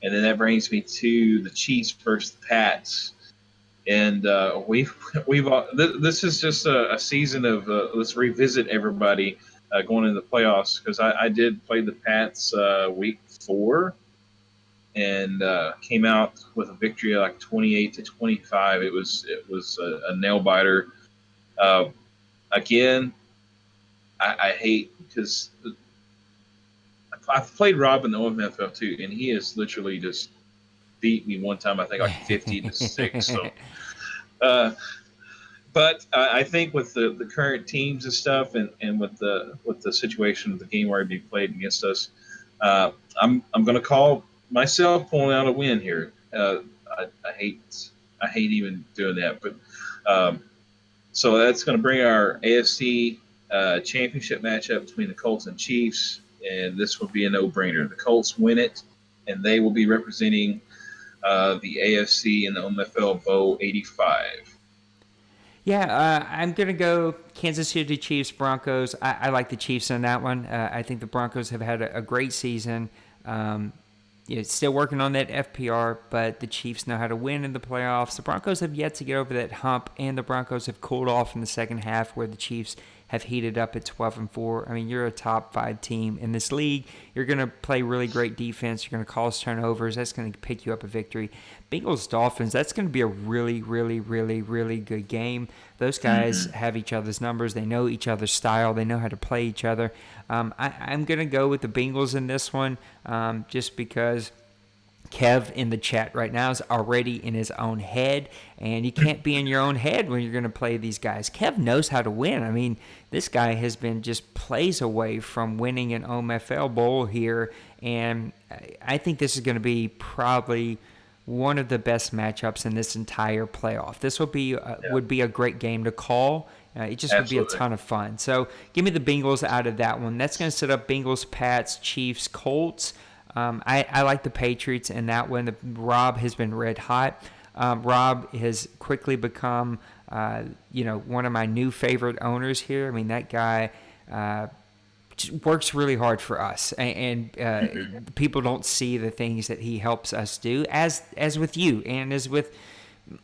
And then that brings me to the Chiefs versus the Pats. And this is just a season of let's revisit everybody going into the playoffs, because I did play the Pats week 4 and came out with a victory of like 28-25. It was a nail biter. Again, I hate because I've played Rob in the OMFL too, and he has literally just beat me one time. I think like 50-6. So. But I think with the current teams and stuff, and with the situation of the game already being played against us, I'm going to call myself pulling out a win here. I hate even doing that, but so that's going to bring our AFC championship matchup between the Colts and Chiefs, and this will be a no-brainer. The Colts win it, and they will be representing the AFC in the OMFL Bowl 85. Yeah, I'm going to go Kansas City Chiefs, Broncos. I like the Chiefs on that one. I think the Broncos have had a great season. Still working on that FPR, but the Chiefs know how to win in the playoffs. The Broncos have yet to get over that hump, and the Broncos have cooled off in the second half, where the Chiefs have heated up at 12-4. I mean, you're a top 5 team in this league. You're going to play really great defense. You're going to cause turnovers. That's going to pick you up a victory. Bengals Dolphins, that's going to be a really, really, really, really good game. Those guys have each other's numbers. They know each other's style. They know how to play each other. I'm going to go with the Bengals in this one, just because Kev in the chat right now is already in his own head, and you can't be in your own head when you're going to play these guys. Kev knows how to win. I mean, this guy has been just plays away from winning an OMFL Bowl here, and I think this is going to be probably one of the best matchups in this entire playoff. This would be a great game to call. It just would be a ton of fun. So give me the Bengals out of that one. That's going to set up Bengals, Pats, Chiefs, Colts. I like the Patriots in that one. Rob has been red hot. Rob has quickly become, one of my new favorite owners here. I mean, that guy works really hard for us, and people don't see the things that he helps us do, as with you, and as with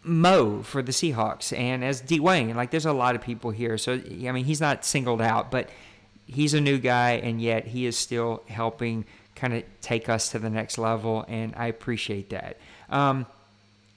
Mo for the Seahawks, and as Dwayne. Like, there's a lot of people here. So, I mean, he's not singled out, but he's a new guy, and yet he is still helping kind of take us to the next level, and I appreciate that.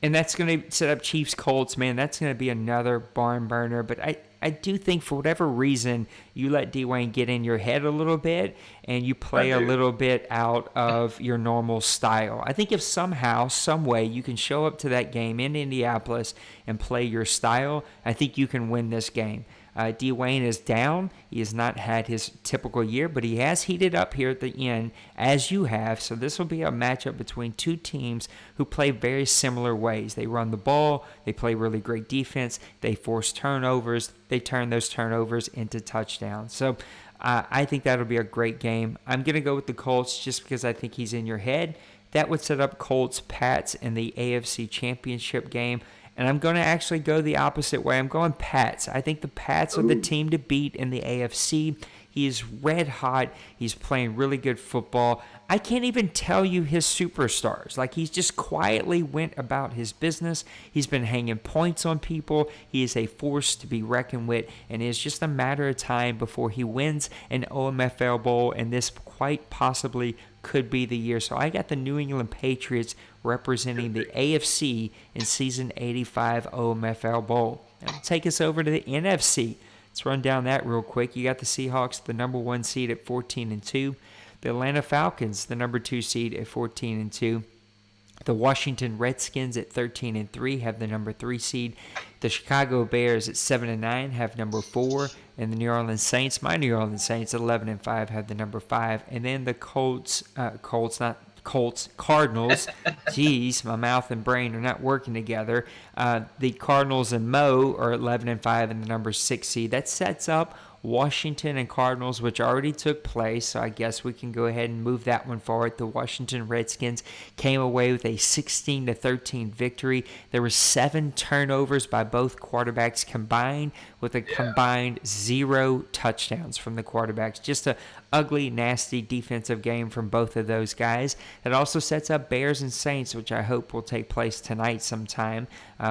And that's going to set up Chiefs Colts, man. That's going to be another barn burner. But I do think for whatever reason, you let Dwayne get in your head a little bit, and you play a little bit out of your normal style. I think if somehow, some way, you can show up to that game in Indianapolis and play your style, I think you can win this game. Dwayne is down. He has not had his typical year, but he has heated up here at the end, as you have. So this will be a matchup between two teams who play very similar ways. They run the ball. They play really great defense. They force turnovers. They turn those turnovers into touchdowns. So I think that'll be a great game. I'm going to go with the Colts just because I think he's in your head. That would set up Colts Pats in the AFC Championship game. And I'm going to actually go the opposite way. I'm going Pats. I think the Pats are the team to beat in the AFC. He is red hot. He's playing really good football. I can't even tell you his superstars. Like, he's just quietly went about his business. He's been hanging points on people. He is a force to be reckoned with, and it's just a matter of time before he wins an OMFL Bowl, and this quite possibly could be the year. So I got the New England Patriots representing the AFC in Season 85 OMFL Bowl. That'll take us over to the NFC. Let's run down that real quick. You got the Seahawks, the number 1 seed at 14-2. The Atlanta Falcons, the number 2 seed at 14-2. The Washington Redskins at 13-3 have the number 3 seed. The Chicago Bears at 7-9 have number 4, and the New Orleans Saints, my New Orleans Saints, at 11-5 have the number 5. And then the Cardinals. Jeez, my mouth and brain are not working together. The Cardinals and Mo are 11-5 and the number 6 seed. That sets up Washington and Cardinals, which already took place, so I guess we can go ahead and move that one forward. The Washington Redskins came away with a 16-13 victory. There were 7 turnovers by both quarterbacks combined, with a combined 0 touchdowns from the quarterbacks. Just a ugly, nasty defensive game from both of those guys. It also sets up Bears and Saints, which I hope will take place tonight sometime.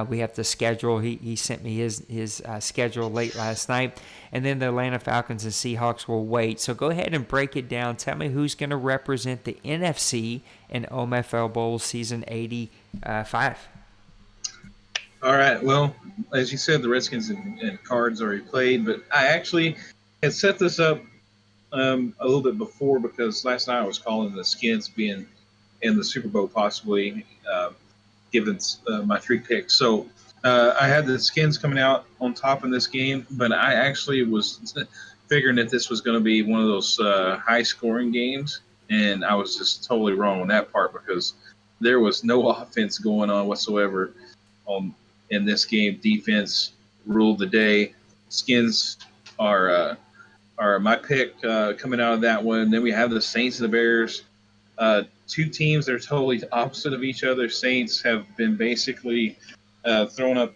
We have to schedule. He sent me his schedule late last night. And then the Atlanta Falcons and Seahawks will wait. So go ahead and break it down. Tell me who's going to represent the NFC in OMFL Bowl Season 85. All right. Well, as you said, the Redskins and Cards already played, but I actually had set this up a little bit before because last night I was calling the Skins being in the Super Bowl possibly, given my 3 picks. So I had the Skins coming out on top in this game, but I actually was figuring that this was going to be one of those high-scoring games, and I was just totally wrong on that part because there was no offense going on whatsoever in this game. Defense ruled the day. Skins are my pick coming out of that one. Then we have the Saints and the Bears. 2 teams that are totally opposite of each other. Saints have been basically throwing up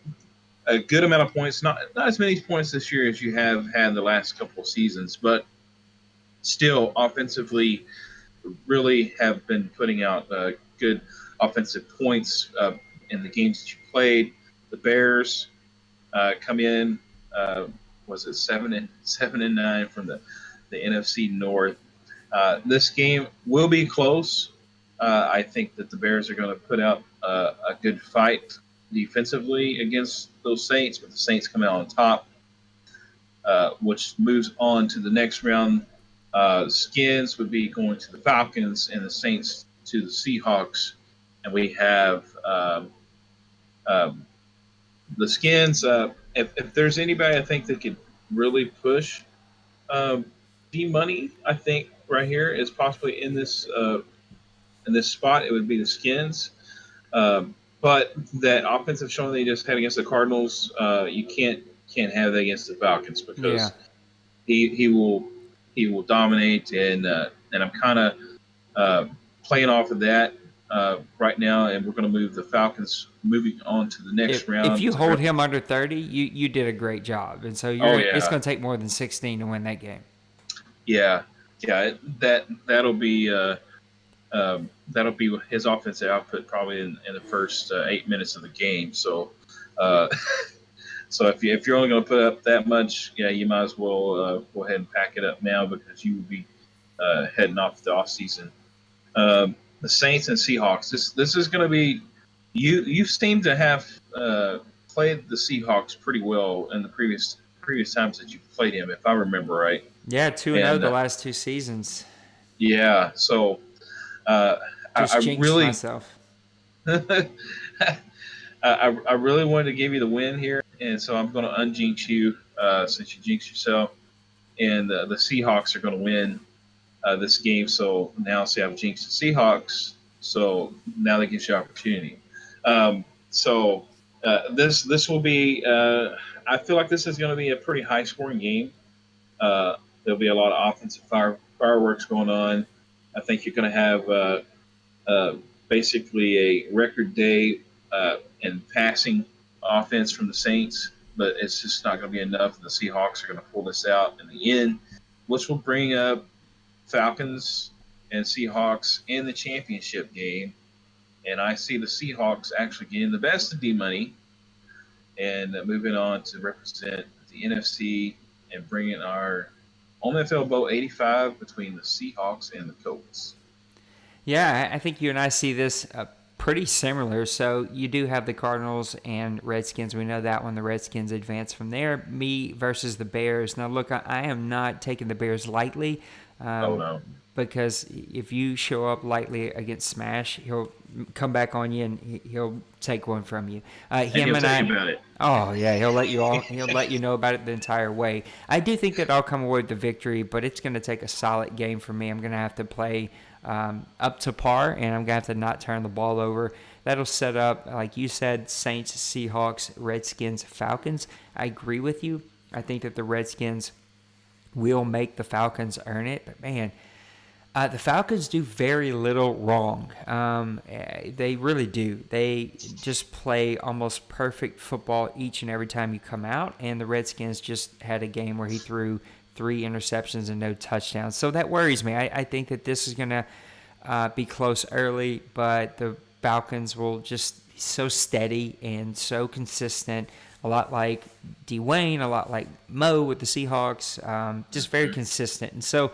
a good amount of points, not as many points this year as you have had the last couple of seasons, but still offensively really have been putting out good offensive points in the games that you played. The Bears come in, was it 7-9 from the NFC North. This game will be close. I think that the Bears are going to put out a good fight defensively against those Saints, but the Saints come out on top, which moves on to the next round. Skins would be going to the Falcons and the Saints to the Seahawks. And we have the Skins. If there's anybody I think that could really push D-Money, I think right here is possibly in this spot, it would be the Skins. But that offensive showing they just had against the Cardinals, you can't have that against the Falcons because he will dominate, and I'm kind of playing off of that right now, and we're going to move the Falcons moving on to the next round. If you hold him under 30, you did a great job, and so it's going to take more than 16 to win that game. Yeah, that'll be his offensive output probably in the first 8 minutes of the game. So, so if you're only going to put up that much, you might as well go ahead and pack it up now because you will be heading off the off season. The Saints and Seahawks. This is going to be you seem to have played the Seahawks pretty well in the previous times that you've played him, if I remember right. Yeah, 2-0 the last 2 seasons. Yeah, so I really myself. I really wanted to give you the win here, and so I'm going to unjinx you since you jinxed yourself. And the Seahawks are going to win this game. So now, see, I've jinxed the Seahawks. So now that gives you opportunity. This will be. I feel like this is going to be a pretty high scoring game. The there'll be a lot of offensive fireworks going on. I think you're going to have basically a record day in passing offense from the Saints, but it's just not going to be enough. And the Seahawks are going to pull this out in the end, which will bring up Falcons and Seahawks in the championship game. And I see the Seahawks actually getting the best of D Money and moving on to represent the NFC and bringing our OMFL Bowl 85 between the Seahawks and the Colts. Yeah, I think you and I see this pretty similar. So you do have the Cardinals and Redskins. We know that one. The Redskins advance from there. Me versus the Bears. Now, look, I am not taking the Bears lightly. Oh, no. Because if you show up lightly against Smash, he'll come back on you and he'll take one from you. He'll tell you about it. Oh yeah, he'll let you know about it the entire way. I do think that I'll come away with the victory, but it's going to take a solid game for me. I'm going to have to play up to par, and I'm going to have to not turn the ball over. That'll set up, like you said, Saints, Seahawks, Redskins, Falcons. I agree with you. I think that the Redskins will make the Falcons earn it, but man. The Falcons do very little wrong. They really do. They just play almost perfect football each and every time you come out, and the Redskins just had a game where he threw 3 interceptions and no touchdowns. So that worries me. I think that this is going to be close early, but the Falcons will just be so steady and so consistent, a lot like Dwayne, a lot like Mo with the Seahawks, just very consistent. And so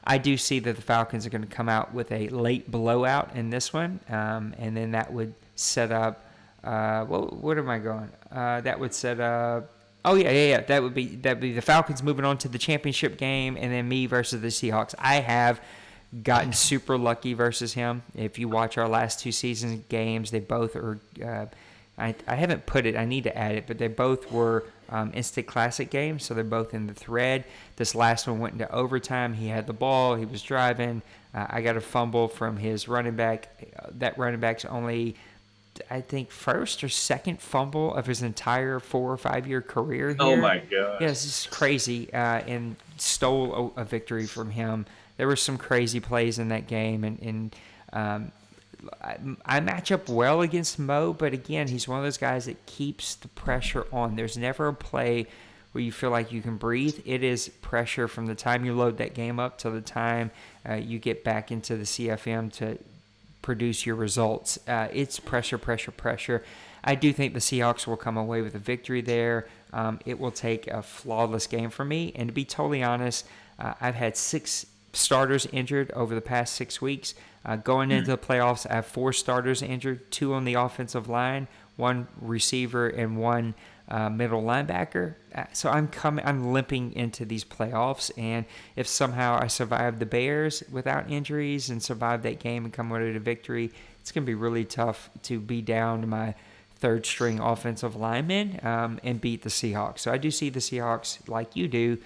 I do see that the Falcons are going to come out with a late blowout in this one, and then that would set up. What am I going? That would set up. Oh yeah. That would be the Falcons moving on to the championship game, and then me versus the Seahawks. I have gotten super lucky versus him. If you watch our last 2 season games, they both are. I haven't put it. I need to add it, but they both were instant classic games, so they're both in the thread. This last one went into overtime. He had the ball. He was driving. I got a fumble from his running back. That running back's only, I think, first or second fumble of his entire 4 or 5 year career here. Oh, my gosh. Yeah, this is crazy, and stole a victory from him. There were some crazy plays in that game, and I match up well against Mo, but again, he's one of those guys that keeps the pressure on. There's never a play where you feel like you can breathe. It is pressure from the time you load that game up till the time you get back into the CFM to produce your results. It's pressure. I do think the Seahawks will come away with a victory there. It will take a flawless game for me. And to be totally honest, I've had 6 starters injured over the past 6 weeks. Going into the playoffs, I have 4 starters injured, 2 on the offensive line, 1 receiver, and 1 middle linebacker. So I'm limping into these playoffs, and if somehow I survive the Bears without injuries and survive that game and come away with a victory, it's going to be really tough to be down to my 3rd string offensive lineman and beat the Seahawks. So I do see the Seahawks, like you do,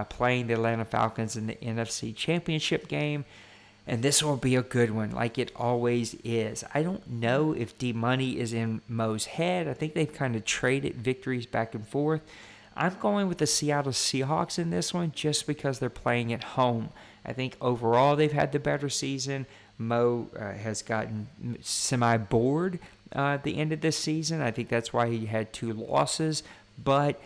playing the Atlanta Falcons in the NFC Championship game. And this will be a good one, like it always is. I don't know if D-Money is in Mo's head. I think they've kind of traded victories back and forth. I'm going with the Seattle Seahawks in this one just because they're playing at home. I think overall they've had the better season. Mo has gotten semi-bored at the end of this season. I think that's why he had 2 losses. But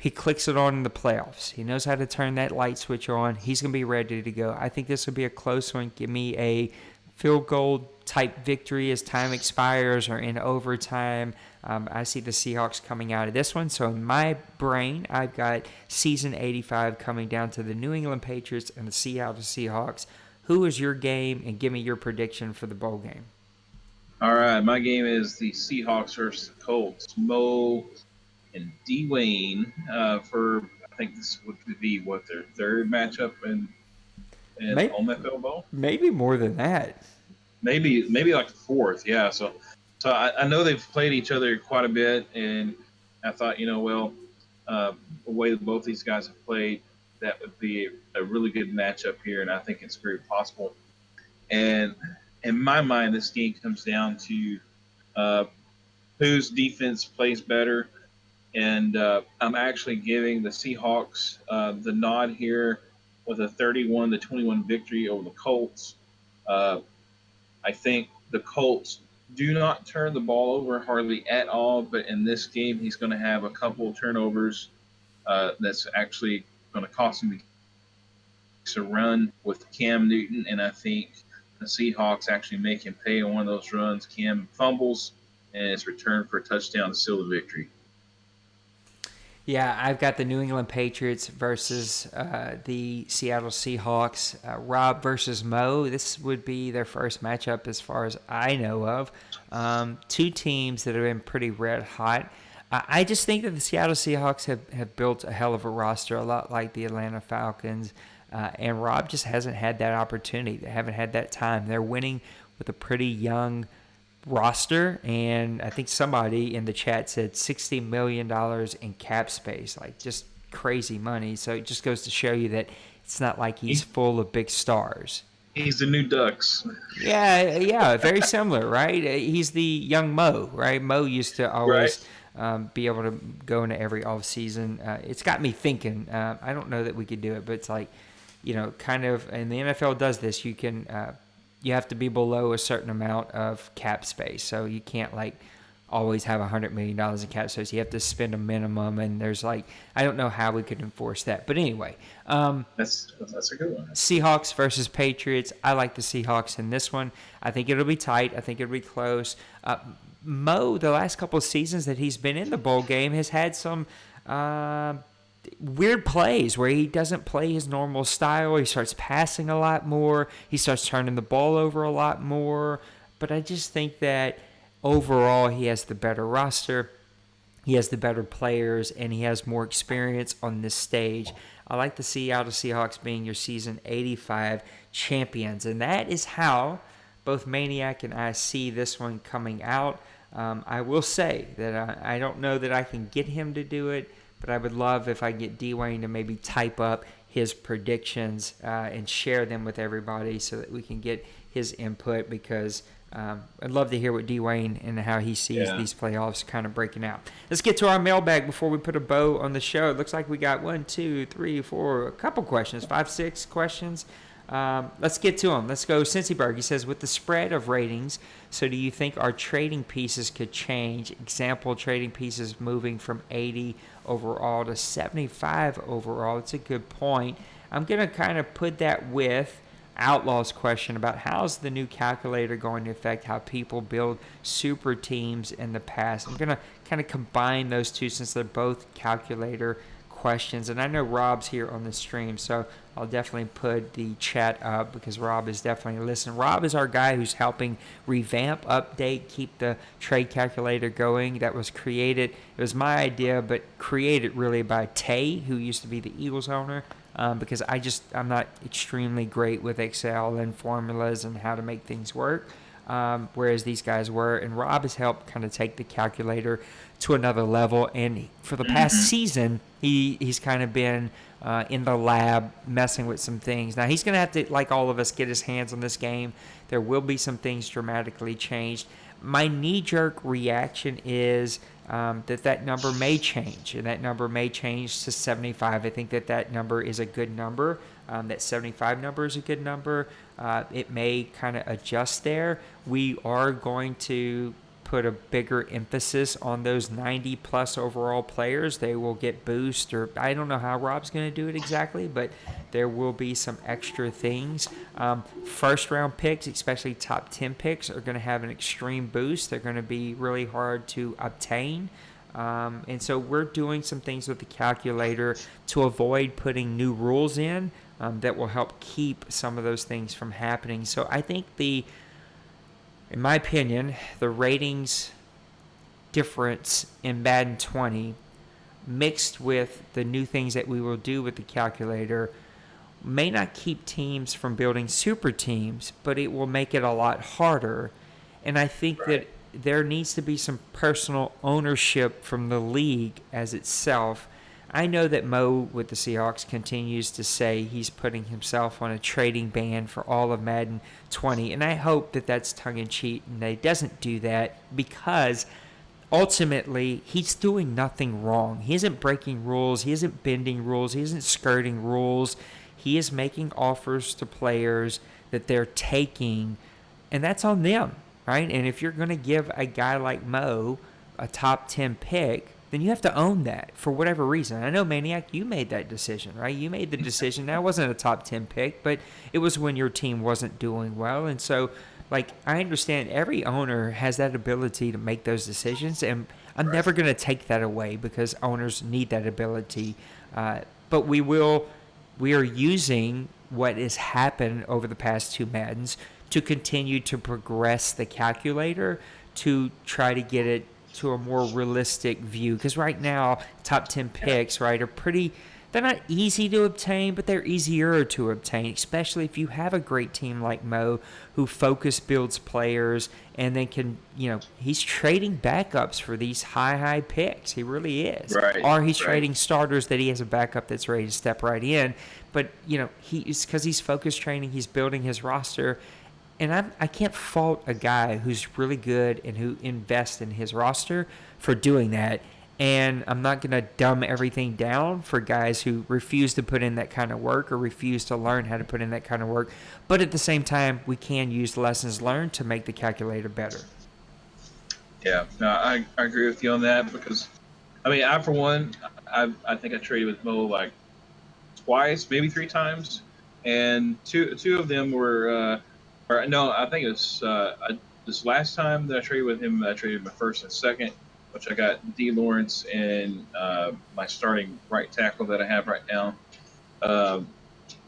he clicks it on in the playoffs. He knows how to turn that light switch on. He's going to be ready to go. I think this will be a close one. Give me a field goal type victory as time expires or in overtime. I see the Seahawks coming out of this one. So in my brain, I've got season 85 coming down to the New England Patriots and the Seattle Seahawks. Who is your game? And give me your prediction for the bowl game. All right. My game is the Seahawks versus the Colts. Mo and Dwayne for, I think this would be, their 3rd matchup in OMFL Bowl? Maybe more than that. Maybe like the 4th, yeah. So I know they've played each other quite a bit, and I thought, the way that both these guys have played, that would be a really good matchup here, and I think it's very possible. And in my mind, this game comes down to whose defense plays better. and I'm actually giving the Seahawks the nod here with a 31-21 victory over the Colts. Uh, I think the Colts do not turn the ball over hardly at all, but in this game, he's going to have a couple of turnovers that's actually going to cost him a run with Cam Newton, and I think the Seahawks actually make him pay on one of those runs. Cam fumbles, and it's returned for a touchdown to seal the victory. Yeah, I've got the New England Patriots versus the Seattle Seahawks. Rob versus Mo. This would be their first matchup as far as I know of. Two teams that have been pretty red hot. I just think that the Seattle Seahawks have built a hell of a roster, a lot like the Atlanta Falcons. And Rob just hasn't had that opportunity. They haven't had that time. They're winning with a pretty young roster, and I think somebody in the chat said $60 million in cap space, like just crazy money. So it just goes to show you that it's not like he's full of big stars. He's the new Ducks. Yeah, very similar, right? He's the young Mo, right? Mo used to always be able to go into every off season. It's got me thinking. I don't know that we could do it, but it's like, kind of, and the NFL does this. You can. You have to be below a certain amount of cap space. So you can't always have $100 million in cap space. You have to spend a minimum, and there's I don't know how we could enforce that. But anyway. That's a good one. Seahawks versus Patriots. I like the Seahawks in this one. I think it'll be tight. I think it'll be close. Mo, the last couple of seasons that he's been in the bowl game, has had some weird plays where he doesn't play his normal style. He starts passing a lot more. He starts turning the ball over a lot more. But I just think that overall he has the better roster. He has the better players, and he has more experience on this stage. I like the Seattle Seahawks being your season 85 champions, and that is how both Maniac and I see this one coming out. I will say that I don't know that I can get him to do it, but I would love if I get Dwayne to maybe type up his predictions and share them with everybody so that we can get his input, because I'd love to hear what Dwayne and how he sees these playoffs kind of breaking out. Let's get to our mailbag before we put a bow on the show. It looks like we got 1, 2, 3, 4, a couple questions, 5, 6 questions. Let's get to them. Let's go. Cincyberg, he says, with the spread of ratings, so do you think our trading pieces could change? Example, trading pieces moving from 80 overall to 75 overall. It's a good point. I'm going to kind of put that with Outlaw's question about how's the new calculator going to affect how people build super teams in the past. I'm going to kind of combine those two since they're both calculator questions. And I know Rob's here on the stream, so I'll definitely put the chat up because Rob is definitely listening. Rob is our guy who's helping revamp, update, keep the trade calculator going. That was created. It was my idea, but created really by Tay, who used to be the Eagles owner. Because I'm not extremely great with Excel and formulas and how to make things work, whereas these guys were. And Rob has helped kind of take the calculator to another level. And for the past season, he's kind of been in the lab messing with some things. Now, he's going to have to, like all of us, get his hands on this game. There will be some things dramatically changed. My knee-jerk reaction is that number may change, and that number may change to 75. I think that number is a good number. That 75 number is a good number. It may kind of adjust there. We are going to put a bigger emphasis on those 90-plus overall players. They will get boost, or I don't know how Rob's going to do it exactly, but there will be some extra things. First-round picks, especially top 10 picks, are going to have an extreme boost. They're going to be really hard to obtain. And so we're doing some things with the calculator to avoid putting new rules in that will help keep some of those things from happening. So I think in my opinion, the ratings difference in Madden 20 mixed with the new things that we will do with the calculator may not keep teams from building super teams, but it will make it a lot harder. And I think that there needs to be some personal ownership from the league as itself. I know that Mo with the Seahawks continues to say he's putting himself on a trading ban for all of Madden 20, and I hope that that's tongue-in-cheek and that he doesn't do that, because ultimately, he's doing nothing wrong. He isn't breaking rules. He isn't bending rules. He isn't skirting rules. He is making offers to players that they're taking, and that's on them, right? And if you're going to give a guy like Mo a top 10 pick, then you have to own that for whatever reason. I know, Maniac, you made that decision, right? You made the decision. That wasn't a top 10 pick, but it was when your team wasn't doing well. And so, like, I understand every owner has that ability to make those decisions, and I'm never going to take that away because owners need that ability. But we are using what has happened over the past two Maddens to continue to progress the calculator to try to get it to a more realistic view. Because right now, top 10 picks, right, are pretty, they're not easy to obtain, but they're easier to obtain, especially if you have a great team like Mo who focus builds players and then can, he's trading backups for these high picks. He really is. Right. Or he's trading starters that he has a backup that's ready to step right in. But, he's because he's focus training, he's building his roster. And I can't fault a guy who's really good and who invests in his roster for doing that. And I'm not going to dumb everything down for guys who refuse to put in that kind of work or refuse to learn how to put in that kind of work. But at the same time, we can use lessons learned to make the calculator better. Yeah, no, I agree with you on that because, I for one, I think I traded with Mo like twice, maybe three times, and two of them were, or no, I think it was this last time that I traded with him. I traded my first and second, which I got D. Lawrence and my starting right tackle that I have right now.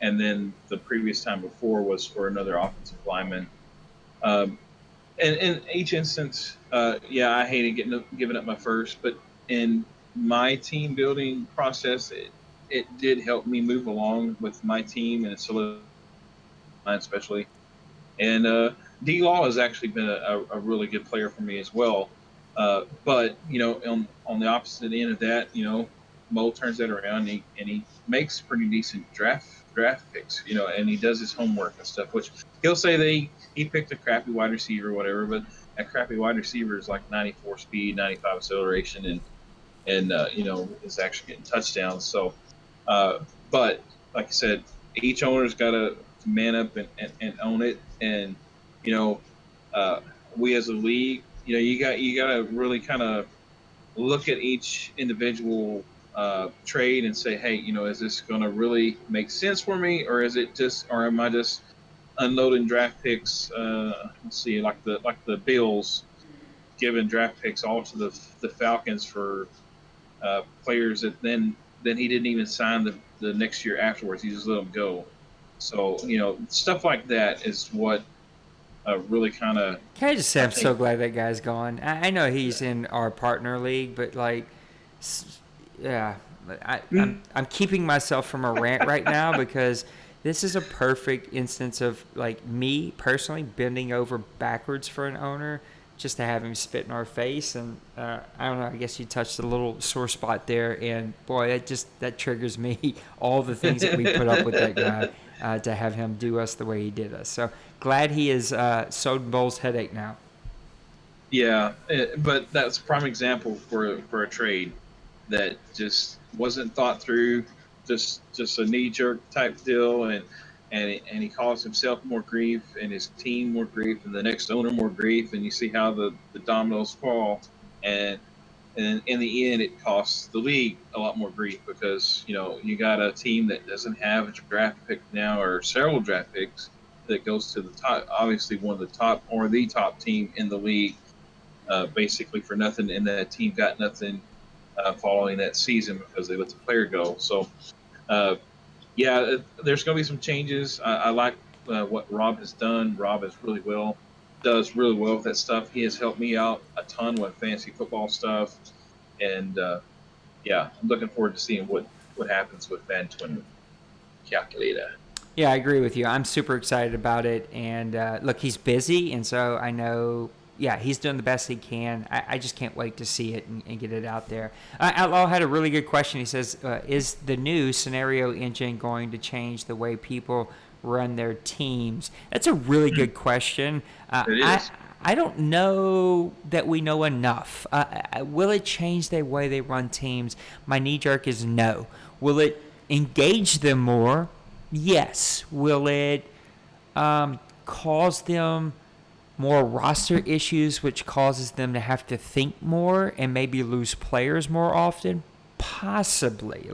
And then the previous time before was for another offensive lineman. And in each instance, I hated giving up my first, but in my team building process, it did help me move along with my team and solidify especially. And D. Law has actually been a really good player for me as well. But on the opposite end of that, Mo turns that around and he makes pretty decent draft picks, and he does his homework and stuff. Which he'll say that he picked a crappy wide receiver or whatever, but that crappy wide receiver is like 94 speed, 95 acceleration, and is actually getting touchdowns. So, but like I said, each owner's got to man up and own it, and we as a league, you got to really kind of look at each individual trade and say, hey, is this going to really make sense for me, or am I just unloading draft picks? Let's see, like the Bills giving draft picks all to the Falcons for players that then he didn't even sign the next year afterwards. He just let them go. So stuff like that is what really kind of. Can I just say I'm so glad that guy's gone. I know he's in our partner league, but I'm keeping myself from a rant right now because this is a perfect instance of like me personally bending over backwards for an owner just to have him spit in our face. And I don't know, I guess you touched a little sore spot there, and boy, that triggers me. All the things that we put up with that guy to have him do us the way he did us. So glad he is sewed Bowles' headache now. Yeah, but that's a prime example for a trade that just wasn't thought through, just a knee jerk type deal, and he caused himself more grief and his team more grief and the next owner more grief, and you see how the dominoes fall, and in the end it costs the league a lot more grief because you got a team that doesn't have a draft pick now or several draft picks that goes to the top, obviously one of the top or the top team in the league, basically for nothing, and that team got nothing following that season because they let the player go. So there's going to be some changes. I like what Rob has done. Rob does really well with that stuff. He has helped me out a ton with fantasy football stuff, and I'm looking forward to seeing what happens with Madden 20 calculator. Yeah, I agree with you. I'm super excited about it. And look, he's busy, and so I know, he's doing the best he can. I just can't wait to see it and get it out there. Outlaw had a really good question. He says, is the new scenario engine going to change the way people run their teams? That's a really good question. It is. I don't know that we know enough. Will it change the way they run teams? My knee jerk is no. Will it engage them more? Yes. Will it cause them more roster issues, which causes them to have to think more and maybe lose players more often? Possibly.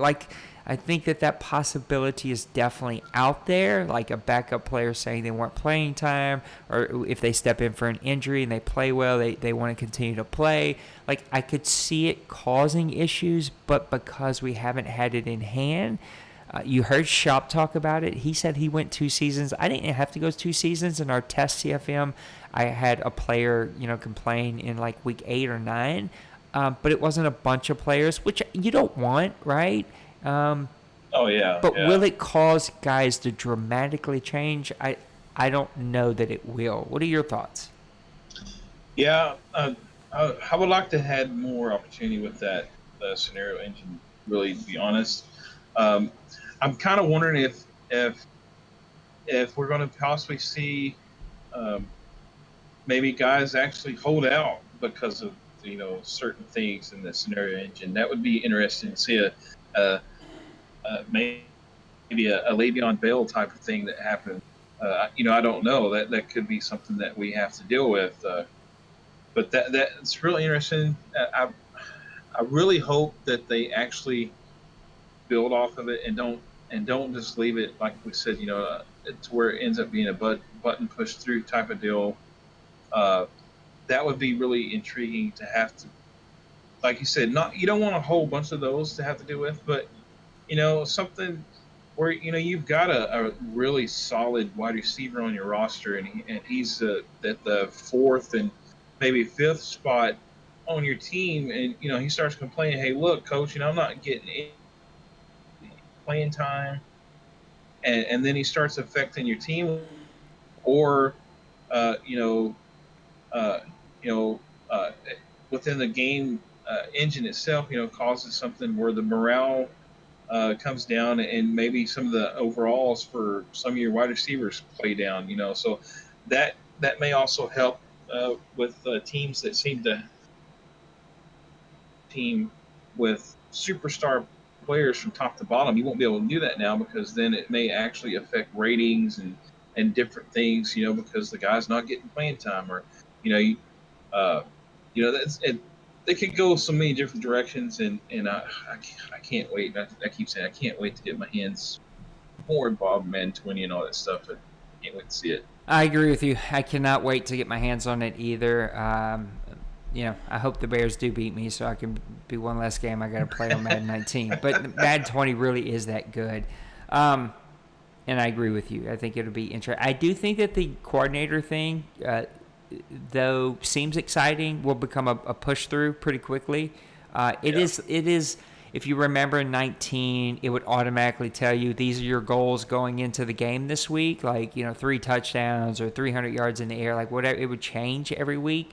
I think that possibility is definitely out there, like a backup player saying they want playing time, or if they step in for an injury and they play well, they want to continue to play. I could see it causing issues, but because we haven't had it in hand, you heard Shop talk about it. He said he went 2 seasons. I didn't have to go 2 seasons. In our test CFM, I had a player, complain in week 8 or 9, but it wasn't a bunch of players, which you don't want, right? Oh yeah. But yeah. will it cause guys to dramatically change? I don't know that it will. What are your thoughts? Yeah, I would like to have more opportunity with that scenario engine. Really, to be honest, I'm kind of wondering if we're going to possibly see um, maybe guys actually hold out because of certain things in the scenario engine. That would be interesting to see maybe a Le'Veon Bell type of thing that happened. I don't know. That could be something that we have to deal with. But that's really interesting. I really hope that they actually build off of it and don't just leave it like we said. To where it ends up being a button push through type of deal. Uh, that would be really intriguing to have to, like you said, not you don't want a whole bunch of those to have to deal with, but something where you've got a really solid wide receiver on your roster, and he's at the 4th and maybe 5th spot on your team, and he starts complaining, "Hey, look, coach, I'm not getting any playing time," and then he starts affecting your team, or uh, you know, uh, you know, uh, within the game engine itself, causes something where the morale comes down, and maybe some of the overalls for some of your wide receivers play down. So that may also help with teams that seem to team with superstar players from top to bottom. You won't be able to do that now, because then it may actually affect ratings and different things. Because the guy's not getting playing time, or you know you, uh, that's it. They could go so many different directions, and I can't wait. I keep saying I can't wait to get my hands more involved in Man 20 and all that stuff. I can't wait to see it. I agree with you. I cannot wait to get my hands on it either. I hope the Bears do beat me so I can be one less game I got to play on Madden 19. But Madden 20 really is that good. And I agree with you. I think it'll be interesting. I do think that the coordinator thing, though seems exciting, will become a push through pretty quickly. It is. If you remember in 19, it would automatically tell you these are your goals going into the game this week, 3 touchdowns or 300 yards in the air, whatever. It would change every week.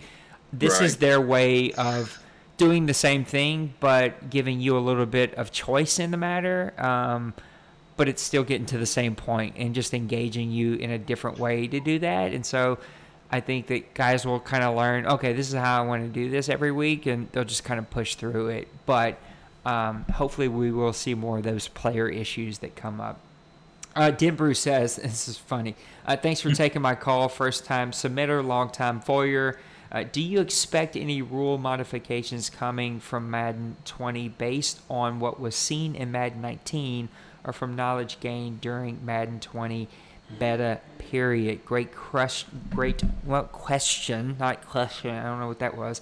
This is their way of doing the same thing, but giving you a little bit of choice in the matter. But it's still getting to the same point and just engaging you in a different way to do that. And so I think that guys will kind of learn, okay, this is how I want to do this every week, and they'll just kind of push through it. But hopefully we will see more of those player issues that come up. Denbrew says, this is funny, thanks for taking my call, first-time submitter, long-time foyer. Do you expect any rule modifications coming from Madden 20 based on what was seen in Madden 19 or from knowledge gained during Madden 20 beta period? Great question. Not question. I don't know what that was.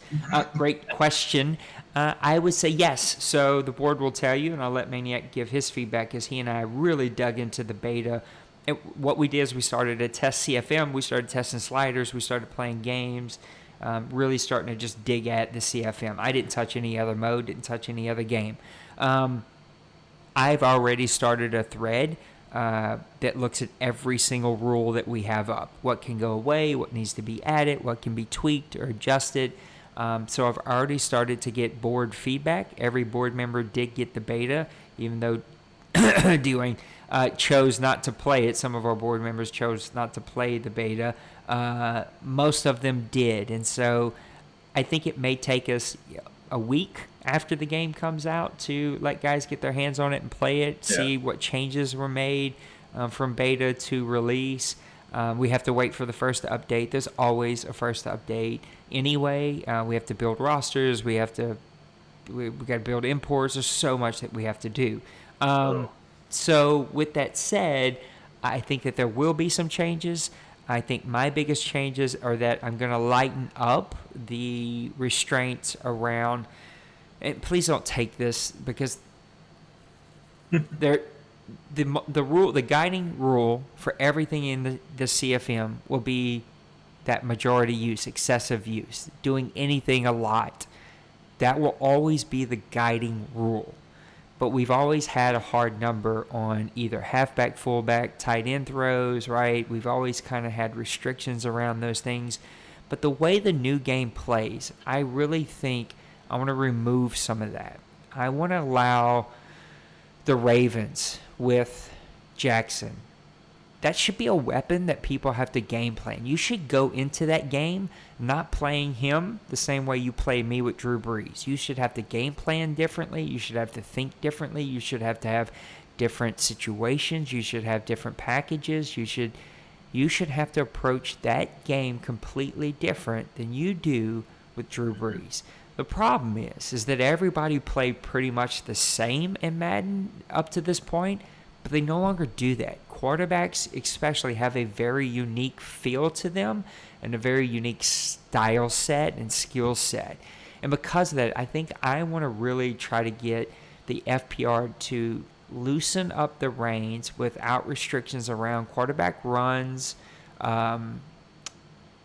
Great question. I would say yes. So the board will tell you, and I'll let Maniac give his feedback, as he and I really dug into the beta. What we did is we started to test CFM. We started testing sliders. We started playing games. Really starting to just dig at the CFM. I didn't touch any other mode, didn't touch any other game. I've already started a thread that looks at every single rule that we have up. What can go away, what needs to be added, what can be tweaked or adjusted. So I've already started to get board feedback. Every board member did get the beta, even though doing, chose not to play it. Some of our board members chose not to play the beta. Most of them did. And so I think it may take us a week after the game comes out to let guys get their hands on it and play it, see what changes were made from beta to release. We have to wait for the first update. There's always a first update anyway. We have to build rosters. We got to build imports. There's so much that we have to do. So with that said, I think that there will be some changes. I think my biggest changes are that I'm going to lighten up the restraints around, and please don't take this because the guiding rule for everything in the CFM will be that majority use, excessive use, doing anything a lot. That will always be the guiding rule. But we've always had a hard number on either halfback, fullback, tight end throws, right? We've always kind of had restrictions around those things. But the way the new game plays, I really think I want to remove some of that. I want to allow the Ravens with Jackson. That should be a weapon that people have to game plan. You should go into that game not playing him the same way you play me with Drew Brees. You should have to game plan differently. You should have to think differently. You should have to have different situations. You should have different packages. You should have to approach that game completely different than you do with Drew Brees. The problem is that everybody played pretty much the same in Madden up to this point, but they no longer do that. Quarterbacks especially have a very unique feel to them and a very unique style set and skill set. And because of that, I think I want to really try to get the FPR to loosen up the reins without restrictions around quarterback runs,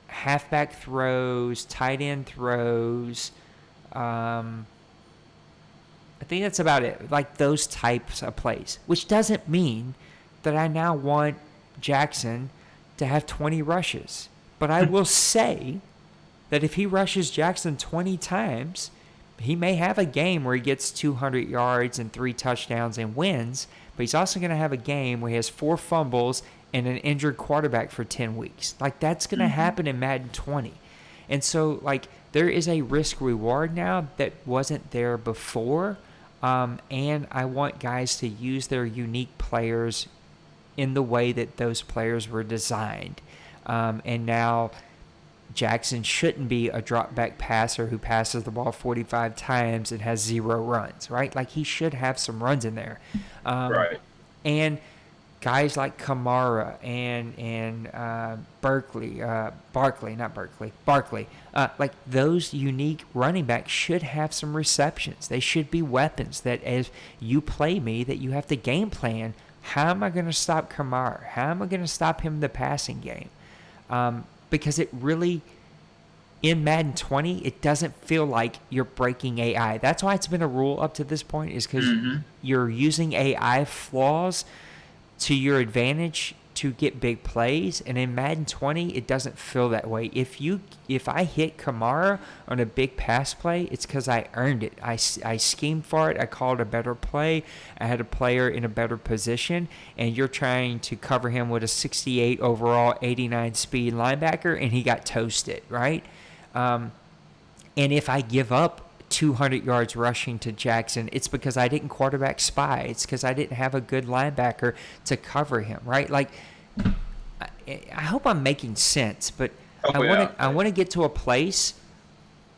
halfback throws, tight end throws. I think that's about it. Like those types of plays, which doesn't mean that I now want Jackson to have 20 rushes. But I will say that if he rushes Jackson 20 times, he may have a game where he gets 200 yards and 3 touchdowns and wins, but he's also going to have a game where he has 4 fumbles and an injured quarterback for 10 weeks. Like, that's going to happen in Madden 20. And so, like, there is a risk-reward now that wasn't there before, and I want guys to use their unique players in the way that those players were designed. And now Jackson shouldn't be a drop-back passer who passes the ball 45 times and has 0 runs, right? Like, he should have some runs in there. Right. And guys like Kamara and Barkley, like those unique running backs should have some receptions. They should be weapons that as you play me, that you have to game plan. How am I going to stop Kamara? How am I going to stop him in the passing game? Because it really, in Madden 20, it doesn't feel like you're breaking AI. That's why it's been a rule up to this point, is because you're using AI flaws to your advantage to get big plays. And in Madden 20, it doesn't feel that way. If I hit Kamara on a big pass play, it's because I earned it. I schemed for it. I called a better play. I had a player in a better position, and you're trying to cover him with a 68 overall, 89 speed linebacker, and he got toasted, right? And if I give up 200 yards rushing to Jackson, it's because I didn't quarterback spy. It's because I didn't have a good linebacker to cover him, right? Like, I hope I'm making sense, but I want to get to a place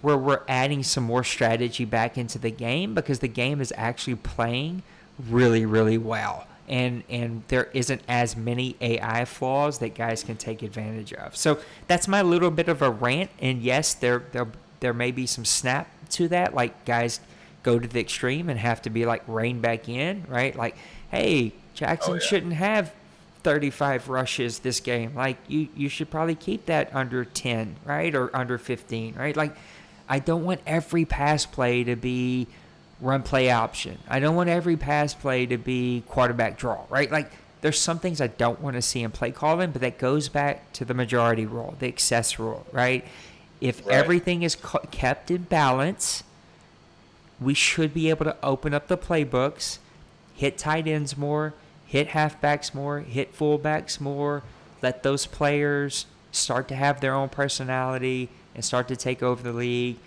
where we're adding some more strategy back into the game, because the game is actually playing really, really well. And there isn't as many AI flaws that guys can take advantage of. So that's my little bit of a rant. And yes, there may be some snap to that, like guys go to the extreme and have to be like reined back in, right? Like, hey, Jackson shouldn't have 35 rushes this game. Like, you should probably keep that under 10, right? Or under 15, right? Like, I don't want every pass play to be run play option. I don't want every pass play to be quarterback draw, right? Like, there's some things I don't want to see in play calling, but that goes back to the majority rule, the excess rule, right? If everything is kept in balance, we should be able to open up the playbooks hit tight ends more, hit halfbacks more, hit fullbacks more, let those players start to have their own personality and start to take over the league.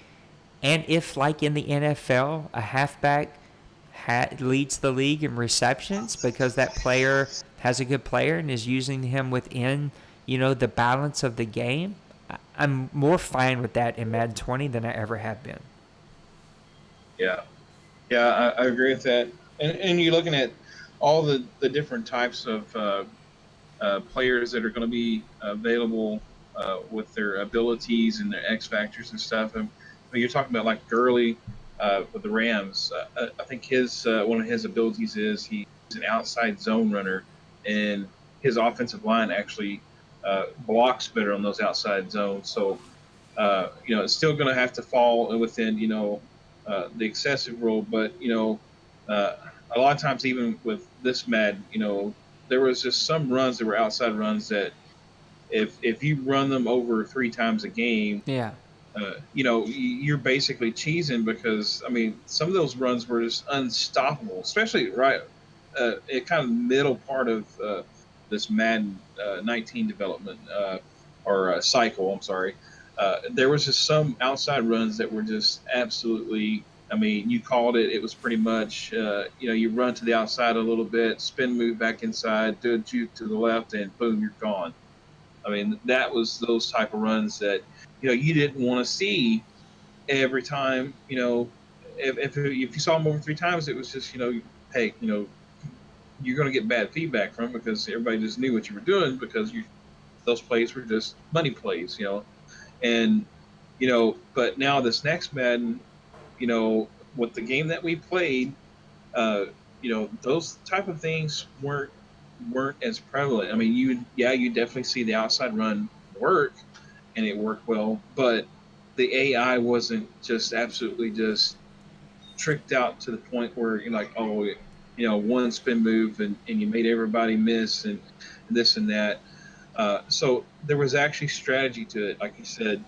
And if, like in the NFL, a halfback leads the league in receptions because that player has a good player and is using him within, the balance of the game, I'm more fine with that in Madden 20 than I ever have been. Yeah. Yeah, I agree with that. And you're looking at all the different types of players that are going to be available with their abilities and their X factors and stuff. And you're talking about like Gurley with the Rams. I think his one of his abilities is he's an outside zone runner, and his offensive line actually blocks better on those outside zones. So it's still going to have to fall within the excessive rule, but uh, a lot of times even with this Madden, there was just some runs that were outside runs that if you run them over 3 times a game, Yeah. you're basically cheesing because I mean some of those runs were just unstoppable, especially right at kind of the middle part of this Madden 19 development or cycle. I'm sorry. There was just some outside runs that were just absolutely. I mean, you called it. It was pretty much, you run to the outside a little bit, spin move back inside, do a juke to the left, and boom, you're gone. I mean, that was those type of runs that you didn't want to see every time. If you saw them over 3 times, it was just hey, you're going to get bad feedback from it because everybody just knew what you were doing because those plays were just money plays, and but now this next Madden, with the game that we played, uh, those type of things weren't as prevalent. I mean, you definitely see the outside run work, and it worked well, but the AI wasn't just absolutely just tricked out to the point where you're like, oh, one spin move and you made everybody miss and this and that. So there was actually strategy to it, like you said,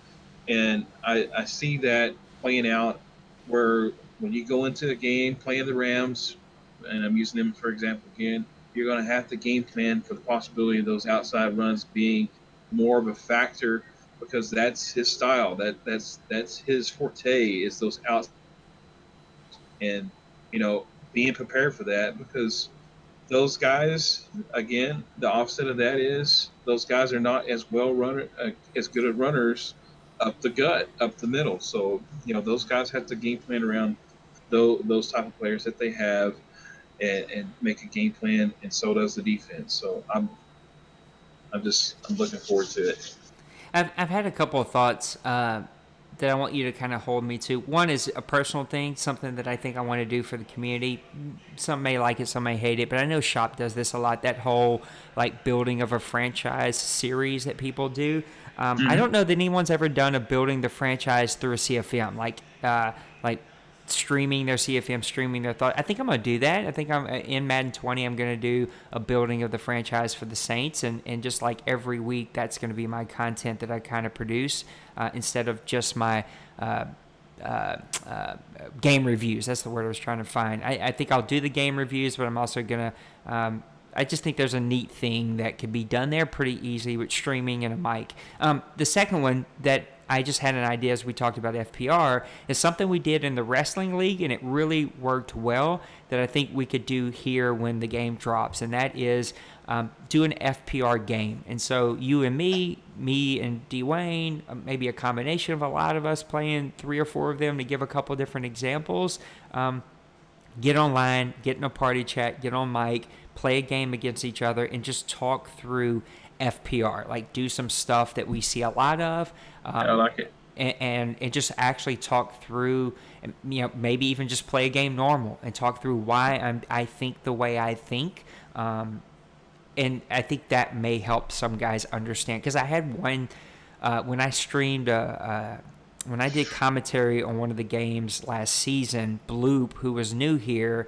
and I see that playing out where when you go into a game playing the Rams, and I'm using them for example again, you're going to have to game plan for the possibility of those outside runs being more of a factor because that's his style. That's his forte is those outside, and being prepared for that because those guys, again, the offset of that is those guys are not as as good at runners up the gut, up the middle. So those guys have to game plan around those type of players that they have and make a game plan, and so does the defense. So I'm looking forward to it. I've had a couple of thoughts that I want you to kind of hold me to. One is a personal thing, something that I think I want to do for the community. Some may like it, some may hate it, but I know Shop does this a lot. That whole like building of a franchise series that people do. I don't know that anyone's ever done a building the franchise through a CFM, like streaming their CFM, streaming their thought. I think I'm going to do that. I think I'm in Madden 20. I'm going to do a building of the franchise for the Saints, and just like every week, that's going to be my content that I kind of produce instead of just my game reviews. That's the word I was trying to find. I think I'll do the game reviews, but I'm also going to. I just think there's a neat thing that could be done there pretty easily with streaming and a mic. The second one that I just had an idea as we talked about FPR is something we did in the wrestling league, and it really worked well that I think we could do here when the game drops, and that is do an FPR game. And so you and me and Dwayne, maybe a combination of a lot of us playing 3 or 4 of them to give a couple different examples. Get online, get in a party chat, get on mic, play a game against each other, and just talk through FPR. Like do some stuff that we see a lot of. I like it. And just actually talk through, maybe even just play a game normal and talk through why I think the way I think. And I think that may help some guys understand. Because I had one, when I streamed when I did commentary on one of the games last season, Bloop, who was new here,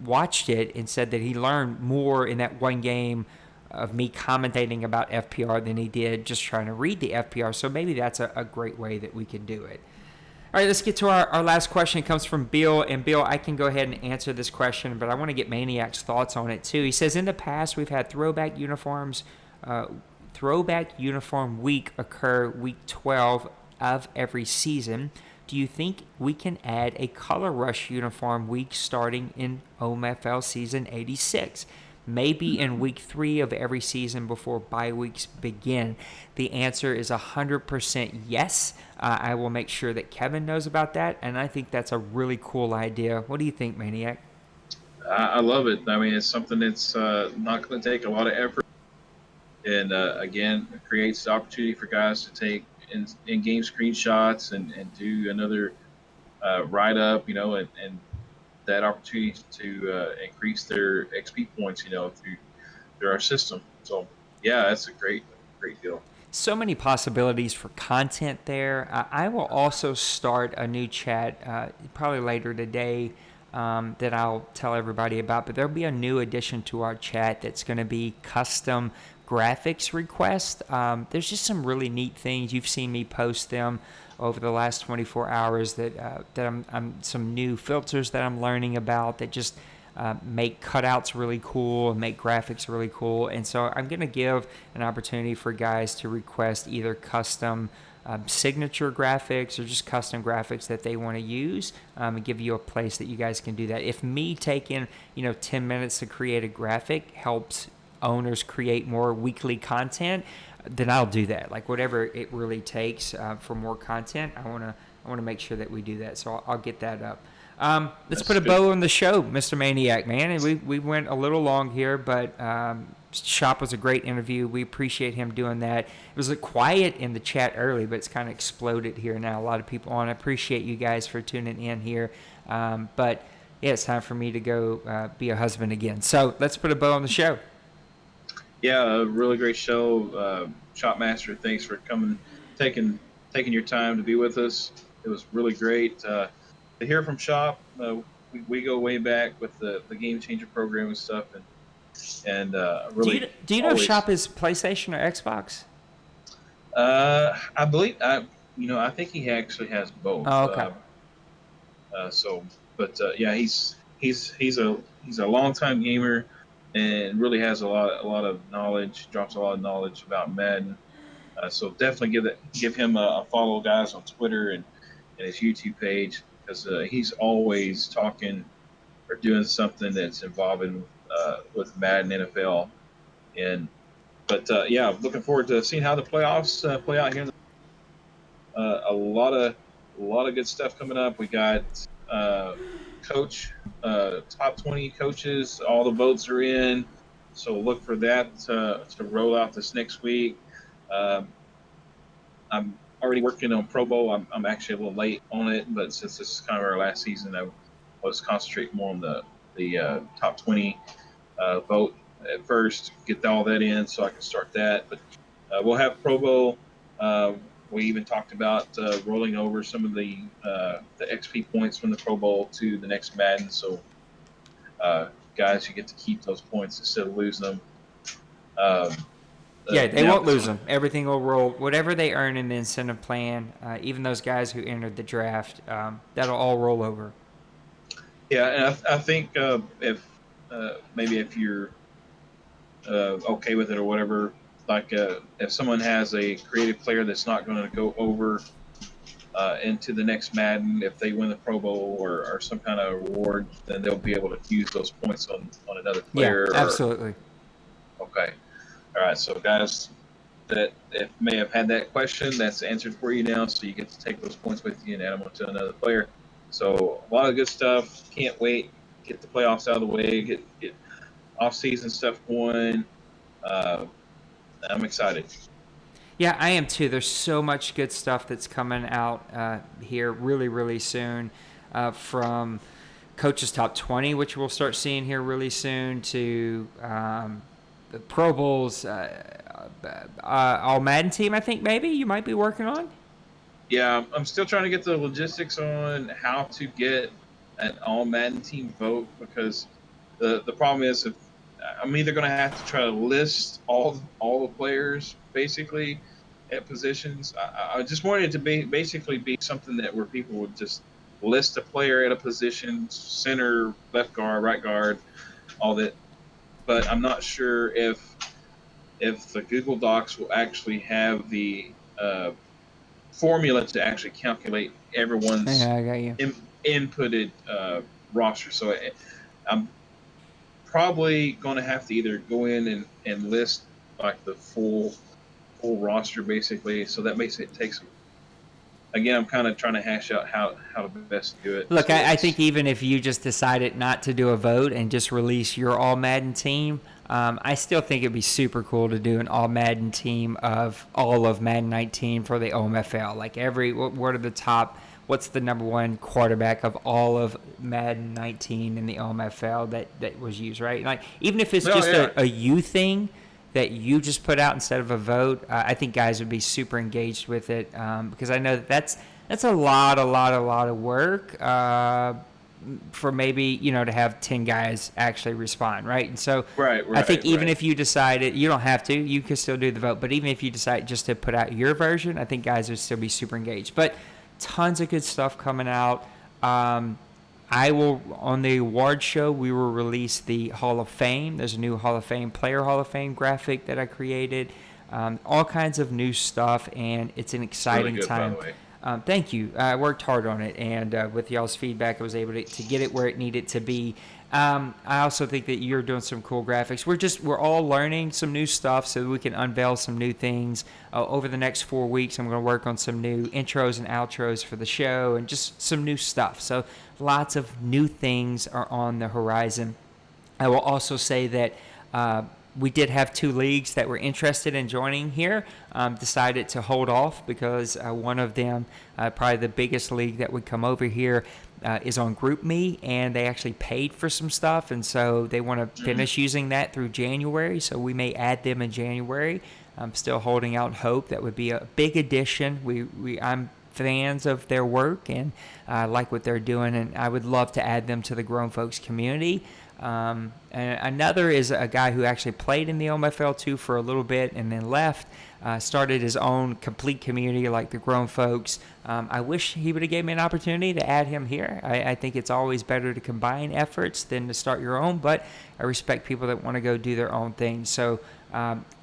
watched it and said that he learned more in that one game of me commentating about FPR than he did just trying to read the FPR. So maybe that's a great way that we can do it. All right, let's get to our last question. It comes from Bill. And Bill, I can go ahead and answer this question, but I want to get Maniac's thoughts on it too. He says, in the past, we've had throwback uniform week occur week 12 of every season. Do you think we can add a color rush uniform week starting in OMFL season 86? Maybe in week 3 of every season before bye weeks begin. The answer is 100% yes. I will make sure that Kevin knows about that, and I think that's a really cool idea. What do you think, Maniac? I love it. I mean, it's something that's not going to take a lot of effort, and again, it creates the opportunity for guys to take in-game screenshots and do another write-up, and that opportunity to increase their XP points, through our system. So, yeah, that's a great deal. So many possibilities for content there. I will also start a new chat probably later today that I'll tell everybody about. But there'll be a new addition to our chat that's going to be custom graphics request. There's just some really neat things. You've seen me post them over the last 24 hours that I'm some new filters that I'm learning about that just make cutouts really cool and make graphics really cool. And so I'm going to give an opportunity for guys to request either custom signature graphics or just custom graphics that they want to use, and give you a place that you guys can do that. If me taking 10 minutes to create a graphic helps owners create more weekly content, then I'll do that. Like whatever it really takes for more content, I want to make sure that we do that. So I'll get that up. Let's put a bow on the show, Mr. Maniac, man. And we went a little long here, but Shop was a great interview. We appreciate him doing that. It was quiet in the chat early, but it's kind of exploded here now. A lot of people on. I appreciate you guys for tuning in here. But yeah, it's time for me to go be a husband again. So let's put a bow on the show. Yeah, a really great show. ShopMaster, thanks for coming, taking your time to be with us. It was really great to hear from Shop. We go way back with the Game Changer program and stuff, and really. Do you know if Shop is PlayStation or Xbox? I believe I think he actually has both. Oh, okay. Yeah, he's a longtime gamer and really has a lot of knowledge. Drops a lot of knowledge about Madden. So definitely give him a follow, guys, on Twitter and his YouTube page, because he's always talking or doing something that's involving with Madden NFL. Yeah, looking forward to seeing how the playoffs play out here. A lot of good stuff coming up. We got coach top 20 coaches. All the votes are in, so look for that to roll out this next week. I'm already working on Pro Bowl. I'm actually a little late on it, but since this is kind of our last season, I was concentrating more on the top 20 vote at first, get all that in so I can start that. But we'll have Pro Bowl. We even talked about rolling over some of the XP points from the Pro Bowl to the next Madden. So, guys, you get to keep those points instead of losing them. They won't lose them. Everything will roll. Whatever they earn in the incentive plan, even those guys who entered the draft, that'll all roll over. Yeah, and I think if you're okay with it or whatever, like if someone has a creative player that's not going to go over into the next Madden, if they win the Pro Bowl or some kind of award, then they'll be able to use those points on another player. Yeah, absolutely. Okay. All right. So, guys, that may have had that question, that's answered for you now. So you get to take those points with you and add them to another player. So a lot of good stuff. Can't wait. Get the playoffs out of the way. Get off-season stuff going. I'm excited. Yeah, I am too. There's so much good stuff that's coming out here really, really soon, from Coach's Top 20, which we'll start seeing here really soon, to the Pro Bowls, All Madden team, I think maybe you might be working on. Yeah, I'm still trying to get the logistics on how to get an All Madden team vote, because the problem is, if I'm either going to have to try to list all the players basically, at positions. I just wanted it to be basically be something that where people would just list a player at a position, center, left guard, right guard, all that. But I'm not sure if the Google Docs will actually have the formula to actually calculate everyone's Yeah, I got you. inputted roster. So I'm probably going to have to either go in and list like the full roster basically. So that makes it take some. Again, I'm kind of trying to hash out how to best do it. Look, So I it's think even if you just decided not to do a vote and just release your All Madden team, I still think it'd be super cool to do an All Madden team of all of Madden 19 for the OMFL. Like what are the top, what's the number one quarterback of all of Madden 19 in the OMFL that was used, right? Like even if it's just a you thing that you just put out instead of a vote, I think guys would be super engaged with it because I know that's a lot of work for maybe, to have 10 guys actually respond, right? And so I think even if you decided, you don't have to, you can still do the vote, but even if you decide just to put out your version, I think guys would still be super engaged. But tons of good stuff coming out. I will, on the award show, we will release the Hall of Fame. There's a new Hall of Fame, Player Hall of Fame graphic that I created. All kinds of new stuff, and it's an exciting really good, time. by the way. Thank you. I worked hard on it, and with y'all's feedback, I was able to get it where it needed to be. I also think that you're doing some cool graphics. We're all learning some new stuff so that we can unveil some new things. Over the next 4 weeks, I'm going to work on some new intros and outros for the show and just some new stuff. So lots of new things are on the horizon. I will also say that we did have 2 leagues that were interested in joining here, decided to hold off because one of them, probably the biggest league that would come over here, is on GroupMe, and they actually paid for some stuff, and so they want to finish using that through January, so we may add them in January. I'm still holding out hope. That would be a big addition. I'm fans of their work and like what they're doing, and I would love to add them to the Grown Folks community. And another is a guy who actually played in the OMFL 2 for a little bit and then left, started his own complete community like the Grown Folks. I wish he would have gave me an opportunity to add him here. I think it's always better to combine efforts than to start your own, but I respect people that want to go do their own thing. So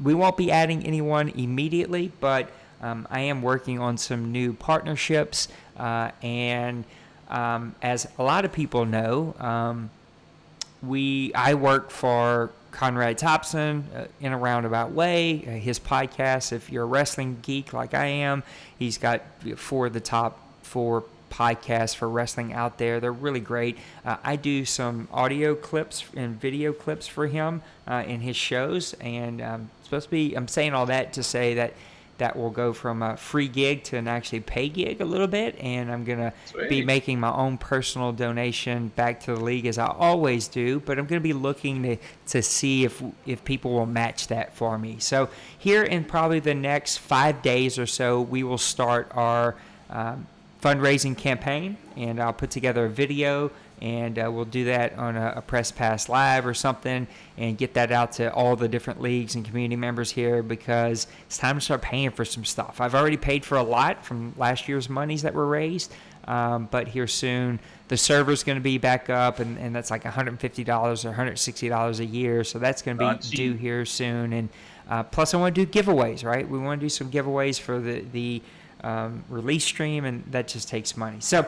we won't be adding anyone immediately, but I am working on some new partnerships, and as a lot of people know, I work for Conrad Thompson in a roundabout way. His podcast, if you're a wrestling geek like I am, he's got 4 of the top 4 podcasts for wrestling out there. They're really great. I do some audio clips and video clips for him in his shows, and I'm saying all that to say that will go from a free gig to an actually pay gig a little bit, and I'm going to be making my own personal donation back to the league as I always do, but I'm going to be looking to see if people will match that for me. So here in probably the next 5 days or so, we will start our fundraising campaign, and I'll put together a video, and we'll do that on a Press Pass Live or something and get that out to all the different leagues and community members here because it's time to start paying for some stuff. I've already paid for a lot from last year's monies that were raised, but here soon the server's going to be back up, and that's like $150 or $160 a year, so that's going to be due here soon. And plus I want to do giveaways, right? We want to do some giveaways for the release stream, and that just takes money. So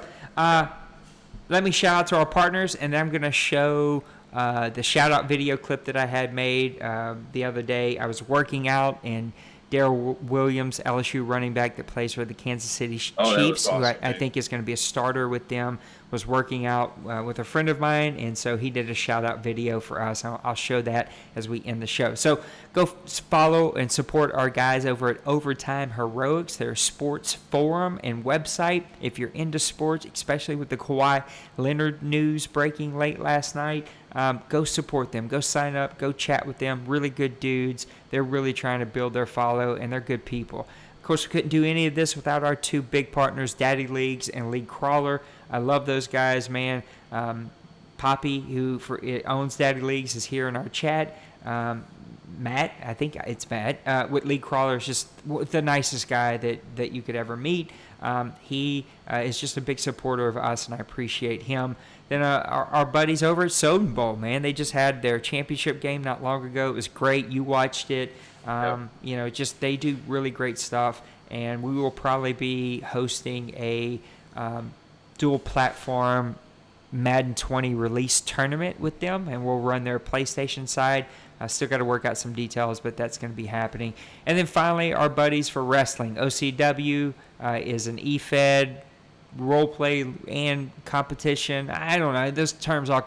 let me shout out to our partners, and then I'm going to show the shout out video clip that I had made the other day. I was working out, and Darrell Williams, LSU running back that plays for the Kansas City Chiefs, awesome, who I think is going to be a starter with them, was working out with a friend of mine, and so he did a shout-out video for us. I'll show that as we end the show. So go follow and support our guys over at Overtime Heroics, their sports forum and website. If you're into sports, especially with the Kawhi Leonard news breaking late last night, go support them. Go sign up. Go chat with them. Really good dudes. They're really trying to build their follow, and they're good people. Of course, we couldn't do any of this without our 2 big partners, Daddy Leagues and League Crawler. I love those guys, man. Poppy, who owns Daddy Leagues, is here in our chat. Matt, I think it's Matt, with League Crawler is just the nicest guy that you could ever meet. He is just a big supporter of us, and I appreciate him. Then our buddies over at Soden Bowl, man, they just had their championship game not long ago. It was great. You watched it. Just they do really great stuff, and we will probably be hosting a dual platform Madden 20 release tournament with them, and we'll run their PlayStation side. I still got to work out some details, but that's going to be happening. And then finally, our buddies for wrestling. OCW is an EFED role play and competition. I don't know. Those terms all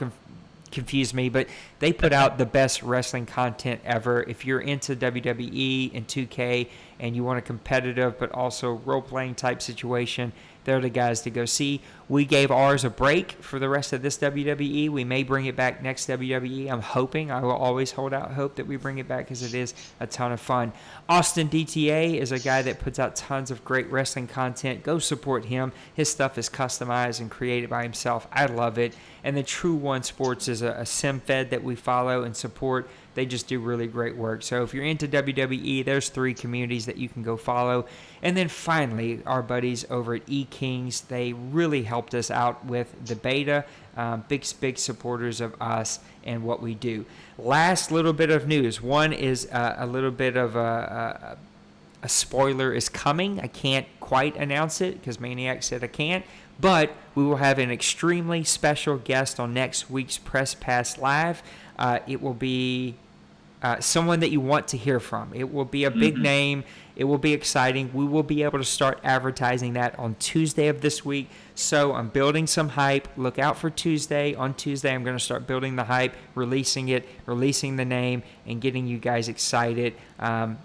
confuse me, but they put out the best wrestling content ever. If you're into WWE and 2K and you want a competitive but also role-playing type situation, they're the guys to go see. We gave ours a break for the rest of this WWE. We may bring it back next WWE. I'm hoping. I will always hold out hope that we bring it back because it is a ton of fun. Austin DTA is a guy that puts out tons of great wrestling content. Go support him. His stuff is customized and created by himself. I love it. And then True One Sports is a sim fed that we follow and support. They just do really great work. So if you're into WWE, there's 3 communities that you can go follow. And then finally, our buddies over at eKings, they really helped us out with the beta. Big supporters of us and what we do. Last little bit of news. One is a little bit of a spoiler is coming. I can't quite announce it because Maniac said I can't. But we will have an extremely special guest on next week's Press Pass Live. It will be someone that you want to hear from. It will be a big name. It will be exciting. We will be able to start advertising that on Tuesday of this week. So I'm building some hype. Look out for Tuesday. On Tuesday, I'm going to start building the hype, releasing it, releasing the name, and getting you guys excited and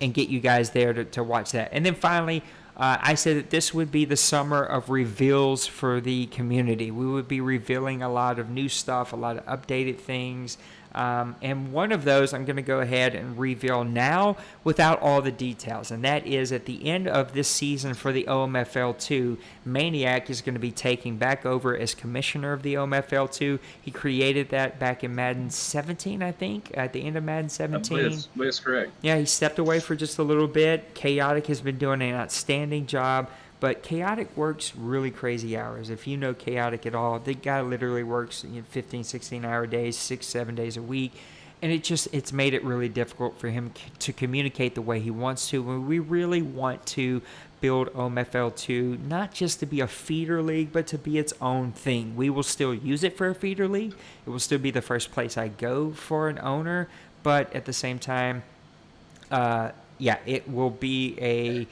get you guys there to watch that. And then finally, I said that this would be the summer of reveals for the community. We would be revealing a lot of new stuff, a lot of updated things. And one of those I'm going to go ahead and reveal now without all the details. And that is at the end of this season for the OMFL 2, Maniac is going to be taking back over as commissioner of the OMFL 2. He created that back in Madden 17, I think, at the end of Madden 17. That's correct. Yeah, he stepped away for just a little bit. Chaotic has been doing an outstanding job. But Chaotic works really crazy hours. If you know Chaotic at all, the guy literally works 15, 16-hour days, 6, 7 days a week. And it's made it really difficult for him to communicate the way he wants to. We really want to build OMFL 2, not just to be a feeder league, but to be its own thing. We will still use it for a feeder league. It will still be the first place I go for an owner. But at the same time, it will be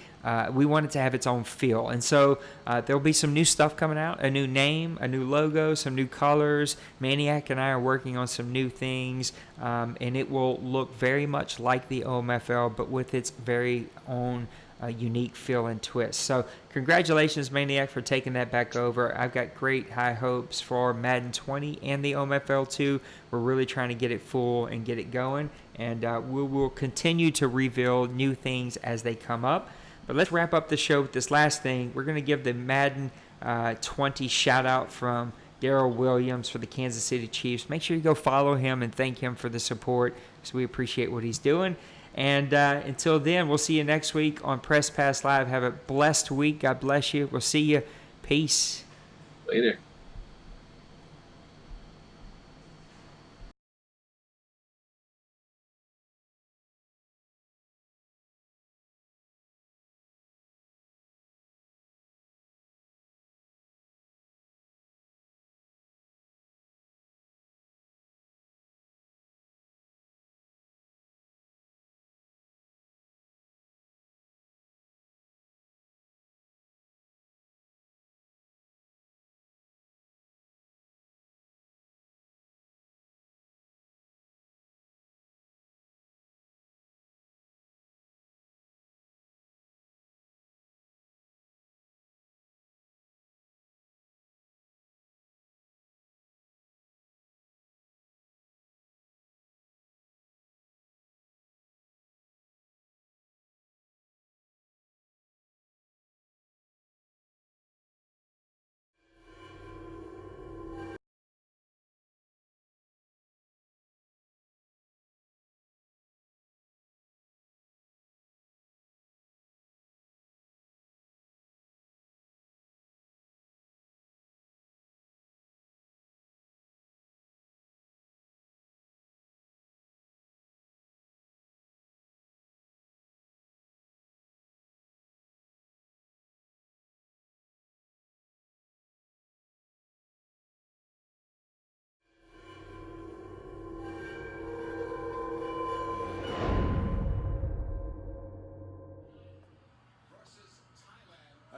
we want it to have its own feel. And so there'll be some new stuff coming out, a new name, a new logo, some new colors. Maniac and I are working on some new things, and it will look very much like the OMFL, but with its very own unique feel and twist. So congratulations, Maniac, for taking that back over. I've got great high hopes for Madden 20 and the OMFL 2. We're really trying to get it full and get it going, and we will continue to reveal new things as they come up. But let's wrap up the show with this last thing. We're going to give the Madden 20 shout out from Darrell Williams for the Kansas City Chiefs. Make sure you go follow him and thank him for the support, because we appreciate what he's doing. And until then, we'll see you next week on Press Pass Live. Have a blessed week. God bless you. We'll see you. Peace. Later.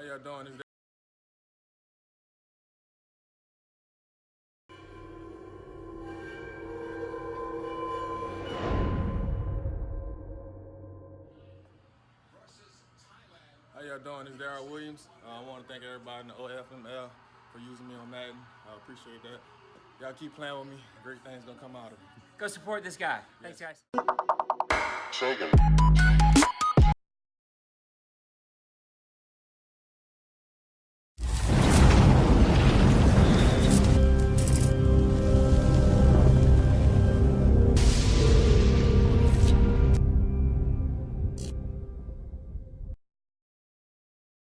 y'all doing? Is How y'all doing? It's Darryl Williams. I want to thank everybody in the OMFL for using me on Madden. I appreciate that. Y'all keep playing with me. Great things gonna come out of it. Go support this guy. Thanks, guys. Shaking.